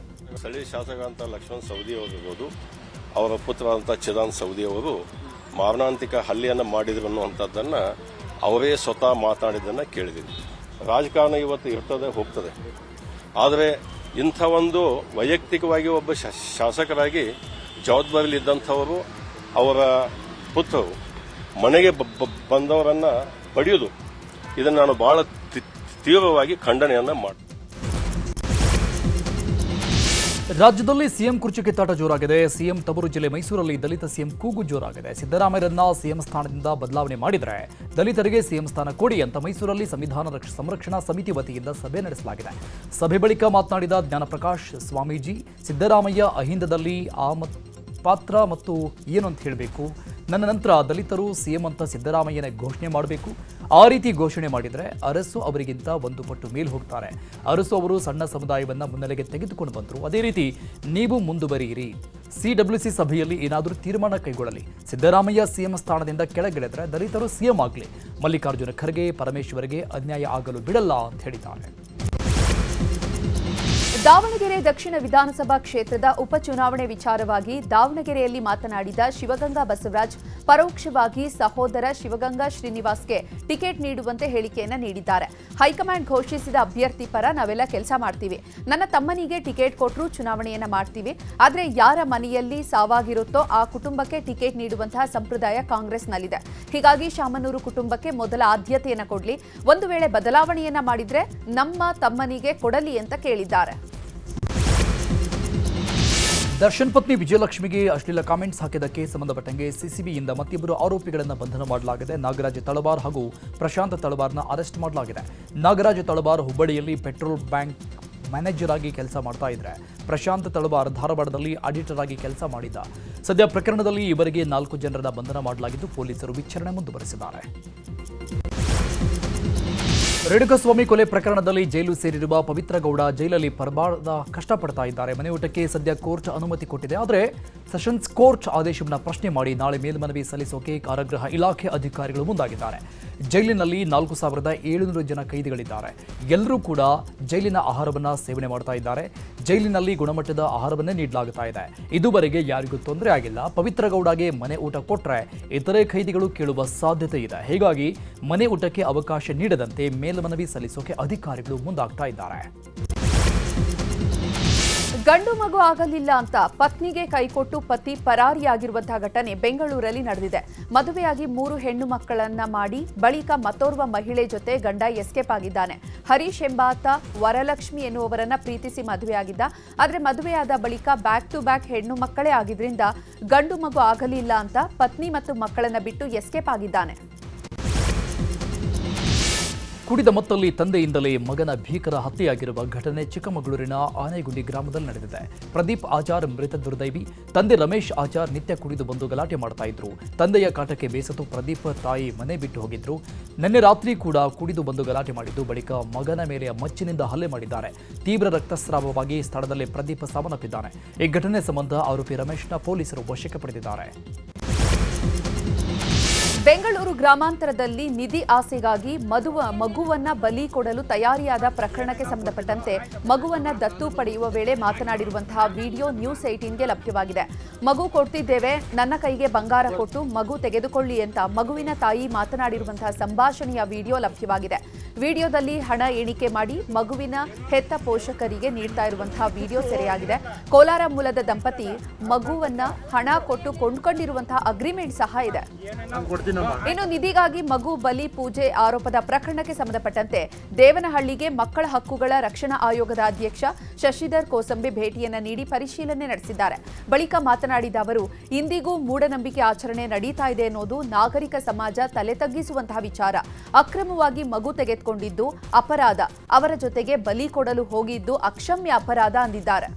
ಸ್ಥಳೀಯ ಶಾಸಕ ಅಂತ ಲಕ್ಷ್ಮಣ್ ಸವದಿ ಅವರಿರ್ಬೋದು, ಅವರ ಪುತ್ರ ಅಂತ ಚಿದಾನಂದ ಸವದಿ ಅವರು ಮಾರಣಾಂತಿಕ ಹಲ್ಲೆಯನ್ನು ಮಾಡಿದ್ರು ಅನ್ನುವಂಥದ್ದನ್ನು ಅವರೇ ಸ್ವತಃ ಮಾತನಾಡಿದ್ದನ್ನು ಕೇಳಿದ್ದೀವಿ. ರಾಜಕಾರಣ ಇವತ್ತು ಇರ್ತದೆ ಹೋಗ್ತದೆ, ಆದರೆ ಇಂಥ ಒಂದು ವೈಯಕ್ತಿಕವಾಗಿ ಒಬ್ಬ ಶಾಸಕರಾಗಿ ಜವಾಬ್ದಾರಿಯಲ್ಲಿದ್ದಂಥವರು ಅವರ ಪುತ್ರರು ಮನೆಗೆ ಬಂದವರನ್ನು ಪಡೆಯುವುದು, ಇದನ್ನು ನಾನು ಬಹಳ ತೀವ್ರವಾಗಿ ಖಂಡನೆಯನ್ನು ಮಾಡ್ತೀನಿ. ರಾಜ್ಯದಲ್ಲಿ ಸಿಎಂ ಕುರ್ಚಿ ಕಿತ್ತಾಟ ಜೋರಾಗಿದೆ. ಸಿಎಂ ತವರು ಜಿಲ್ಲೆ ಮೈಸೂರಲ್ಲಿ ದಲಿತ ಸಿಎಂ ಕೂಗು ಜೋರಾಗಿದೆ. ಸಿದ್ದರಾಮಯ್ಯರನ್ನ ಸಿಎಂ ಸ್ಥಾನದಿಂದ ಬದಲಾವಣೆ ಮಾಡಿದರೆ ದಲಿತರಿಗೆ ಸಿಎಂ ಸ್ಥಾನ ಕೊಡಿ ಅಂತ ಮೈಸೂರಲ್ಲಿ ಸಂವಿಧಾನ ಸಂರಕ್ಷಣಾ ಸಮಿತಿ ವತಿಯಿಂದ ಸಭೆ ನಡೆಸಲಾಗಿದೆ. ಸಭೆ ಬಳಿಕ ಮಾತನಾಡಿದ ಜ್ಞಾನಪ್ರಕಾಶ್ ಸ್ವಾಮೀಜಿ, ಸಿದ್ದರಾಮಯ್ಯ ಅಹಿಂದದಲ್ಲಿ ಪಾತ್ರ ಮತ್ತು ಏನು ಅಂತ ಹೇಳಬೇಕು, ನನ್ನ ನಂತರ ದಲಿತರು ಸಿಎಂ ಅಂತ ಸಿದ್ದರಾಮಯ್ಯನ ಘೋಷಣೆ ಮಾಡಬೇಕು. ಆ ರೀತಿ ಘೋಷಣೆ ಮಾಡಿದರೆ ಅರಸು ಅವರಿಗಿಂತ 1 ಪಟ್ಟು ಮೇಲ್ ಹೋಗ್ತಾರೆ. ಅರಸು ಅವರು ಸಣ್ಣ ಸಮುದಾಯವನ್ನು ಮುನ್ನೆಲೆಗೆ ತೆಗೆದುಕೊಂಡು ಬಂದರು. ಅದೇ ರೀತಿ ನೀವು ಮುಂದುವರಿಯಿರಿ. CWC ಸಭೆಯಲ್ಲಿ ಏನಾದರೂ ತೀರ್ಮಾನ ಕೈಗೊಳ್ಳಲಿ. ಸಿದ್ದರಾಮಯ್ಯ ಸಿಎಂ ಸ್ಥಾನದಿಂದ ಕೆಳಗಿಳಿದರೆ ದಲಿತರು ಸಿಎಂ ಆಗಲಿ. ಮಲ್ಲಿಕಾರ್ಜುನ ಖರ್ಗೆ ಪರಮೇಶ್ವರ್ಗೆ ಅನ್ಯಾಯ ಆಗಲು ಬಿಡಲ್ಲ ಅಂತ ಹೇಳಿದ್ದಾರೆ. ದಾವಣಗೆರೆ ದಕ್ಷಿಣ ವಿಧಾನಸಭಾ ಕ್ಷೇತ್ರದ ಉಪಚುನಾವಣೆ ವಿಚಾರವಾಗಿ ದಾವಣಗೆರೆಯಲ್ಲಿ ಮಾತನಾಡಿದ ಶಿವಗಂಗಾ ಬಸವರಾಜ್, ಪರೋಕ್ಷವಾಗಿ ಸಹೋದರ ಶಿವಗಂಗಾ ಶ್ರೀನಿವಾಸ್ಗೆ ಟಿಕೆಟ್ ನೀಡುವಂತೆ ಹೇಳಿಕೆಯನ್ನು ನೀಡಿದ್ದಾರೆ. ಹೈಕಮಾಂಡ್ ಘೋಷಿಸಿದ ಅಭ್ಯರ್ಥಿ ಪರ ನಾವೆಲ್ಲ ಕೆಲಸ ಮಾಡ್ತೀವಿ. ನನ್ನ ತಮ್ಮನಿಗೆ ಟಿಕೆಟ್ ಕೊಟ್ಟರೂ ಚುನಾವಣೆಯನ್ನ ಮಾಡ್ತೀವಿ. ಆದರೆ ಯಾರ ಮನೆಯಲ್ಲಿ ಸಾವಾಗಿರುತ್ತೋ ಆ ಕುಟುಂಬಕ್ಕೆ ಟಿಕೆಟ್ ನೀಡುವಂತಹ ಸಂಪ್ರದಾಯ ಕಾಂಗ್ರೆಸ್ನಲ್ಲಿದೆ. ಹೀಗಾಗಿ ಶಾಮನೂರು ಕುಟುಂಬಕ್ಕೆ ಮೊದಲ ಆದ್ಯತೆಯನ್ನು ಕೊಡಲಿ. ಒಂದು ವೇಳೆ ಬದಲಾವಣೆಯನ್ನ ಮಾಡಿದ್ರೆ ನಮ್ಮ ತಮ್ಮನಿಗೆ ಕೊಡಲಿ ಅಂತ ಕೇಳಿದ್ದಾರೆ. ದರ್ಶನ್ ಪತ್ನಿ ವಿಜಯಲಕ್ಷ್ಮಿಗೆ ಅಶ್ಲೀಲ ಕಾಮೆಂಟ್ಸ್ ಹಾಕಿದ್ದಕ್ಕೆ ಸಂಬಂಧಪಟ್ಟಂಗೆ ಸಿಸಿಬಿಯಿಂದ ಮತ್ತಿಬ್ಬರು ಆರೋಪಿಗಳನ್ನು ಬಂಧನ ಮಾಡಲಾಗಿದೆ. ನಾಗರಾಜ್ ತಳವಾರ್ ಹಾಗೂ ಪ್ರಶಾಂತ್ ತಳವಾರ್ನ ಅರೆಸ್ಟ್ ಮಾಡಲಾಗಿದೆ. ನಾಗರಾಜ್ ತಳವಾರ್ ಹುಬ್ಬಳ್ಳಿಯಲ್ಲಿ ಪೆಟ್ರೋಲ್ ಮ್ಯಾನೇಜರ್ ಆಗಿ ಕೆಲಸ ಮಾಡ್ತಾ ಇದ್ರೆ ಪ್ರಶಾಂತ್ ತಳವಾರ್ ಧಾರವಾಡದಲ್ಲಿ ಆಡಿಟರ್ ಆಗಿ ಕೆಲಸ ಮಾಡಿದ್ದ. ಸದ್ಯ ಪ್ರಕರಣದಲ್ಲಿ ಇವರಿಗೆ 4 ಜನರನ್ನ ಬಂಧನ ಮಾಡಲಾಗಿದ್ದು ಪೊಲೀಸರು ವಿಚಾರಣೆ ಮುಂದುವರೆಸಿದ್ದಾರೆ. ರೇಣುಕಾಸ್ವಾಮಿ ಕೊಲೆ ಪ್ರಕರಣದಲ್ಲಿ ಜೈಲು ಸೇರಿರುವ ಪವಿತ್ರ ಗೌಡ ಜೈಲಲ್ಲಿ ಪರಬಾರದ ಕಷ್ಟಪಡ್ತಾ ಇದ್ದಾರೆ. ಮನೆ ಊಟಕ್ಕೆ ಸದ್ಯ ಕೋರ್ಟ್ ಅನುಮತಿ ಕೊಟ್ಟಿದೆ. ಆದರೆ ಸೆಷನ್ಸ್ ಕೋರ್ಟ್ ಆದೇಶವನ್ನು ಪ್ರಶ್ನೆ ಮಾಡಿ ನಾಳೆ ಮೇಲ್ಮನವಿ ಸಲ್ಲಿಸೋಕೆ ಕಾರಾಗೃಹ ಇಲಾಖೆ ಅಧಿಕಾರಿಗಳು ಮುಂದಾಗಿದ್ದಾರೆ. ಜೈಲಿನಲ್ಲಿ 4700 ಜನ ಕೈದಿಗಳಿದ್ದಾರೆ. ಎಲ್ಲರೂ ಕೂಡ ಜೈಲಿನ ಆಹಾರವನ್ನು ಸೇವನೆ ಮಾಡ್ತಾ ಇದ್ದಾರೆ. ಜೈಲಿನಲ್ಲಿ ಗುಣಮಟ್ಟದ ಆಹಾರವನ್ನೇ ನೀಡಲಾಗುತ್ತಾ ಇದೆ. ಇದುವರೆಗೆ ಯಾರಿಗೂ ತೊಂದರೆ ಆಗಿಲ್ಲ. ಪವಿತ್ರ ಗೌಡಗೆ ಮನೆ ಊಟ ಕೊಟ್ಟರೆ ಇತರೆ ಖೈದಿಗಳು ಕೇಳುವ ಸಾಧ್ಯತೆ ಇದೆ. ಹೀಗಾಗಿ ಮನೆ ಊಟಕ್ಕೆ ಅವಕಾಶ ನೀಡದಂತೆ ಮೇಲ್ಮನವಿ ಸಲ್ಲಿಸೋಕೆ ಅಧಿಕಾರಿಗಳು ಮುಂದಾಗ್ತಾ ಇದ್ದಾರೆ. ಗಂಡು ಮಗು ಆಗಲಿಲ್ಲ ಅಂತ ಪತ್ನಿಗೆ ಕೈಕೊಟ್ಟು ಪತಿ ಪರಾರಿಯಾಗಿರುವಂತಹ ಘಟನೆ ಬೆಂಗಳೂರಲ್ಲಿ ನಡೆದಿದೆ. ಮದುವೆಯಾಗಿ 3 ಹೆಣ್ಣು ಮಕ್ಕಳನ್ನ ಮಾಡಿ ಬಳಿಕ ಮತ್ತೋರ್ವ ಮಹಿಳೆ ಜೊತೆ ಗಂಡ ಎಸ್ಕೇಪ್ ಆಗಿದ್ದಾನೆ. ಹರೀಶ್ ಎಂಬಾತ ವರಲಕ್ಷ್ಮಿ ಎನ್ನುವವರನ್ನ ಪ್ರೀತಿಸಿ ಮದುವೆಯಾಗಿದ್ದ. ಆದರೆ ಮದುವೆಯಾದ ಬಳಿಕ ಬ್ಯಾಕ್ ಟು ಬ್ಯಾಕ್ ಹೆಣ್ಣು ಮಕ್ಕಳೇ ಆಗಿದ್ರಿಂದ ಗಂಡು ಮಗು ಆಗಲಿಲ್ಲ ಅಂತ ಪತ್ನಿ ಮತ್ತು ಮಕ್ಕಳನ್ನ ಬಿಟ್ಟು ಎಸ್ಕೇಪ್ ಆಗಿದ್ದಾನೆ. ಕುಡಿದ ಮತ್ತಲ್ಲಿ ತಂದೆಯಿಂದಲೇ ಮಗನ ಭೀಕರ ಹತ್ಯೆಯಾಗಿರುವ ಘಟನೆ ಚಿಕ್ಕಮಗಳೂರಿನ ಆನೆಗುಂಡಿ ಗ್ರಾಮದಲ್ಲಿ ನಡೆದಿದೆ. ಪ್ರದೀಪ್ ಆಚಾರ್ ಮೃತ ದುರ್ದೈವಿ. ತಂದೆ ರಮೇಶ್ ಆಚಾರ್ ನಿತ್ಯ ಕುಡಿದು ಬಂದು ಗಲಾಟೆ ಮಾಡ್ತಾ ಇದ್ರು. ತಂದೆಯ ಕಾಟಕ್ಕೆ ಬೇಸತ್ತು ಪ್ರದೀಪ್ ತಾಯಿ ಮನೆ ಬಿಟ್ಟು ಹೋಗಿದ್ರು. ನಿನ್ನೆ ರಾತ್ರಿ ಕೂಡ ಕುಡಿದು ಬಂದು ಗಲಾಟೆ ಮಾಡಿದ್ದು ಬಳಿಕ ಮಗನ ಮೇಲೆ ಮಚ್ಚಿನಿಂದ ಹಲ್ಲೆ ಮಾಡಿದ್ದಾರೆ. ತೀವ್ರ ರಕ್ತಸ್ರಾವವಾಗಿ ಸ್ಥಳದಲ್ಲೇ ಪ್ರದೀಪ್ ಸಾವನ್ನಪ್ಪಿದ್ದಾನೆ. ಈ ಘಟನೆ ಸಂಬಂಧ ಆರೋಪಿ ರಮೇಶ್ನ ಪೊಲೀಸರು ವಶಕ್ಕೆ ಪಡೆದಿದ್ದಾರೆ. ಬೆಂಗಳೂರು ಗ್ರಾಮಾಂತರದಲ್ಲಿ ನಿಧಿ ಆಸೆಗಾಗಿ ಮಗುವನ್ನ ಬಲಿ ಕೊಡಲು ತಯಾರಿಯಾದ ಪ್ರಕರಣಕ್ಕೆ ಸಂಬಂಧಪಟ್ಟಂತೆ ಮಗುವನ್ನ ದತ್ತು ಪಡೆಯುವ ವೇಳೆ ಮಾತನಾಡಿರುವಂತಹ ವಿಡಿಯೋ ನ್ಯೂಸ್ 18ಗೆ ಲಭ್ಯವಾಗಿದೆ. ಮಗು ಕೊಡ್ತಿದ್ದೇವೆ, ನನ್ನ ಕೈಗೆ ಬಂಗಾರ ಕೊಟ್ಟು ಮಗು ತೆಗೆದುಕೊಳ್ಳಿ ಅಂತ ಮಗುವಿನ ತಾಯಿ ಮಾತನಾಡಿರುವಂತಹ ಸಂಭಾಷಣೆಯ ವಿಡಿಯೋ ಲಭ್ಯವಾಗಿದೆ. ವಿಡಿಯೋದಲ್ಲಿ ಹಣ ಎಣಿಕೆ ಮಾಡಿ ಮಗುವಿನ ಹೆತ್ತ ಪೋಷಕರಿಗೆ ನೀಡ್ತಾ ಇರುವಂತಹ ವಿಡಿಯೋ ಸೆರೆಯಾಗಿದೆ. ಕೋಲಾರ ಮೂಲದ ದಂಪತಿ ಮಗುವನ್ನ ಹಣ ಕೊಟ್ಟು ಕೊಂಡ್ಕೊಂಡಿರುವಂತಹ ಅಗ್ರಿಮೆಂಟ್ ಸಹ ಇದೆ. ಇನ್ನು ನಿಧಿಗಾಗಿ ಮಗು ಬಲಿ ಪೂಜೆ ಆರೋಪದ ಪ್ರಕರಣಕ್ಕೆ ಸಂಬಂಧಪಟ್ಟಂತೆ ದೇವನಹಳ್ಳಿಗೆ ಮಕ್ಕಳ ಹಕ್ಕುಗಳ ರಕ್ಷಣಾ ಆಯೋಗದ ಅಧ್ಯಕ್ಷ ಶಶಿಧರ್ ಕೋಸಂಬಿ ಭೇಟಿಯನ್ನ ನೀಡಿ ಪರಿಶೀಲನೆ ನಡೆಸಿದ್ದಾರೆ. ಬಳಿಕ ಮಾತನಾಡಿದ ಅವರು, ಇಂದಿಗೂ ಮೂಢನಂಬಿಕೆ ಆಚರಣೆ ನಡೀತಾ ಇದೆ ಅನ್ನೋದು ನಾಗರಿಕ ಸಮಾಜ ತಲೆ ತಗ್ಗಿಸುವಂತಹ ವಿಚಾರ. ಅಕ್ರಮವಾಗಿ ಮಗು ತೆಗೆದುಕೊಂಡಿದ್ದು ಅಪರಾಧ, ಅವರ ಜೊತೆಗೆ ಬಲಿ ಕೊಡಲು ಹೋಗಿದ್ದು ಅಕ್ಷಮ್ಯ ಅಪರಾಧ ಅಂದಿದ್ದಾರೆ.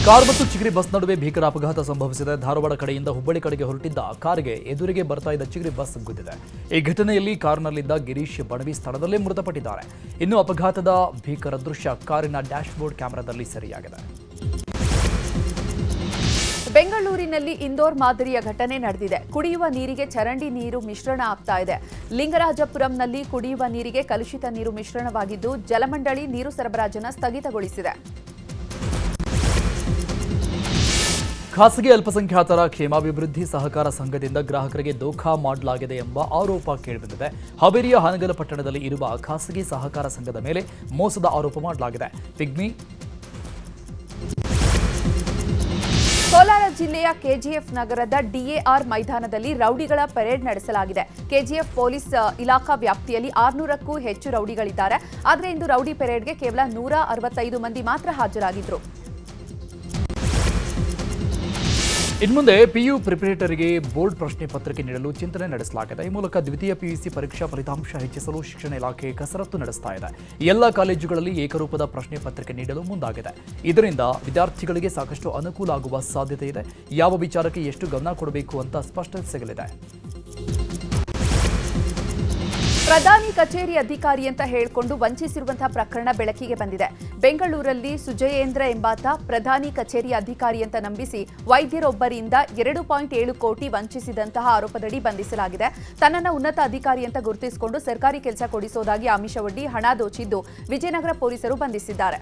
ಕಾರ್ ಮತ್ತು ಚಿಗರಿ ಬಸ್ ನಡುವೆ ಭೀಕರ ಅಪಘಾತ ಸಂಭವಿಸಿದೆ. ಧಾರವಾಡ ಕಡೆಯಿಂದ ಹುಬ್ಬಳ್ಳಿ ಕಡೆಗೆ ಹೊರಟಿದ್ದ ಕಾರಿಗೆ ಎದುರಿಗೆ ಬರ್ತಾ ಇದ್ದ ಚಿಗರಿ ಬಸ್ ಗುದ್ದಿದೆ. ಈ ಘಟನೆಯಲ್ಲಿ ಕಾರ್ನಲ್ಲಿದ್ದ ಗಿರೀಶ್ ಬಣವಿ ಸ್ಥಳದಲ್ಲೇ ಮೃತಪಟ್ಟಿದ್ದಾರೆ. ಇನ್ನು ಅಪಘಾತದ ಭೀಕರ ದೃಶ್ಯ ಕಾರಿನ ಡ್ಯಾಶ್ ಬೋರ್ಡ್ ಕ್ಯಾಮೆರಾದಲ್ಲಿ ಸೆರೆಯಾಗಿದೆ. ಬೆಂಗಳೂರಿನಲ್ಲಿ ಇಂದೋರ್ ಮಾದರಿಯ ಘಟನೆ ನಡೆದಿದೆ. ಕುಡಿಯುವ ನೀರಿಗೆ ಚರಂಡಿ ನೀರು ಮಿಶ್ರಣ ಆಗ್ತಾ ಇದೆ. ಲಿಂಗರಾಜಪುರಂನಲ್ಲಿ ಕುಡಿಯುವ ನೀರಿಗೆ ಕಲುಷಿತ ನೀರು ಮಿಶ್ರಣವಾಗಿದ್ದು ಜಲಮಂಡಳಿ ನೀರು ಸರಬರಾಜನ್ನು ಸ್ಥಗಿತಗೊಳಿಸಿದೆ. ಖಾಸಗಿ ಅಲ್ಪಸಂಖ್ಯಾತರ ಕ್ಷೇಮಾಭಿವೃದ್ಧಿ ಸಹಕಾರ ಸಂಘದಿಂದ ಗ್ರಾಹಕರಿಗೆ ದೋಖಾ ಮಾಡಲಾಗಿದೆ ಎಂಬ ಆರೋಪ ಕೇಳಿಬಂದಿದೆ. ಹಾವೇರಿಯ ಹಾನಗಲ್ ಪಟ್ಟಣದಲ್ಲಿ ಇರುವ ಖಾಸಗಿ ಸಹಕಾರ ಸಂಘದ ಮೇಲೆ ಮೋಸದ ಆರೋಪ ಮಾಡಲಾಗಿದೆ. ಪಿಗ್ಮಿ ಕೋಲಾರ ಜಿಲ್ಲೆಯ ಕೆಜಿಎಫ್ ನಗರದ ಡಿಎಆರ್ ಮೈದಾನದಲ್ಲಿ ರೌಡಿಗಳ ಪರೇಡ್ ನಡೆಸಲಾಗಿದೆ. ಕೆಜಿಎಫ್ ಪೊಲೀಸ್ ಇಲಾಖಾ ವ್ಯಾಪ್ತಿಯಲ್ಲಿ 600ಕ್ಕೂ ಹೆಚ್ಚು ರೌಡಿಗಳಿದ್ದಾರೆ. ಆದರೆ ಇಂದು ರೌಡಿ ಪರೇಡ್ಗೆ ಕೇವಲ 165 ಮಂದಿ ಮಾತ್ರ ಹಾಜರಾಗಿದ್ರು. ಇನ್ಮುಂದೆ ಪಿಯು ಪ್ರಿಪರೇಟರಿಗೆ ಬೋರ್ಡ್ ಪ್ರಶ್ನೆ ಪತ್ರಿಕೆ ನೀಡಲು ಚಿಂತನೆ ನಡೆಸಲಾಗಿದೆ. ಈ ಮೂಲಕ ದ್ವಿತೀಯ ಪಿಯುಸಿ ಪರೀಕ್ಷಾ ಫಲಿತಾಂಶ ಹೆಚ್ಚಿಸಲು ಶಿಕ್ಷಣ ಇಲಾಖೆ ಕಸರತ್ತು ನಡೆಸ್ತಾ ಇದೆ. ಎಲ್ಲ ಕಾಲೇಜುಗಳಲ್ಲಿ ಏಕರೂಪದ ಪ್ರಶ್ನೆ ಪತ್ರಿಕೆ ನೀಡಲು ಮುಂದಾಗಿದೆ. ಇದರಿಂದ ವಿದ್ಯಾರ್ಥಿಗಳಿಗೆ ಸಾಕಷ್ಟು ಅನುಕೂಲ ಆಗುವ ಸಾಧ್ಯತೆ ಇದೆ. ಯಾವ ವಿಚಾರಕ್ಕೆ ಎಷ್ಟು ಗಮನ ಕೊಡಬೇಕು ಅಂತ ಸ್ಪಷ್ಟತೆ ಸಿಗಲಿದೆ. ಪ್ರಧಾನಿ ಕಚೇರಿ ಅಧಿಕಾರಿ ಅಂತ ಹೇಳಿಕೊಂಡು ವಂಚಿಸಿರುವಂತಹ ಪ್ರಕರಣ ಬೆಳಕಿಗೆ ಬಂದಿದೆ. ಬೆಂಗಳೂರಲ್ಲಿ ಸುಜಯೇಂದ್ರ ಎಂಬಾತ ಪ್ರಧಾನಿ ಕಚೇರಿ ಅಧಿಕಾರಿ ಅಂತ ನಂಬಿಸಿ ವೈದ್ಯರೊಬ್ಬರಿಂದ 2.7 ಕೋಟಿ ವಂಚಿಸಿದಂತಹ ಆರೋಪದಡಿ ಬಂಧಿಸಲಾಗಿದೆ. ತನ್ನನ್ನು ಉನ್ನತ ಅಧಿಕಾರಿ ಅಂತ ಗುರುತಿಸಿಕೊಂಡು ಸರ್ಕಾರಿ ಕೆಲಸ ಕೊಡಿಸೋದಾಗಿ ಆಮಿಷವೊಡ್ಡಿ ಹಣ ದೋಚಿದ್ದು ವಿಜಯನಗರ ಪೊಲೀಸರು ಬಂಧಿಸಿದ್ದಾರೆ.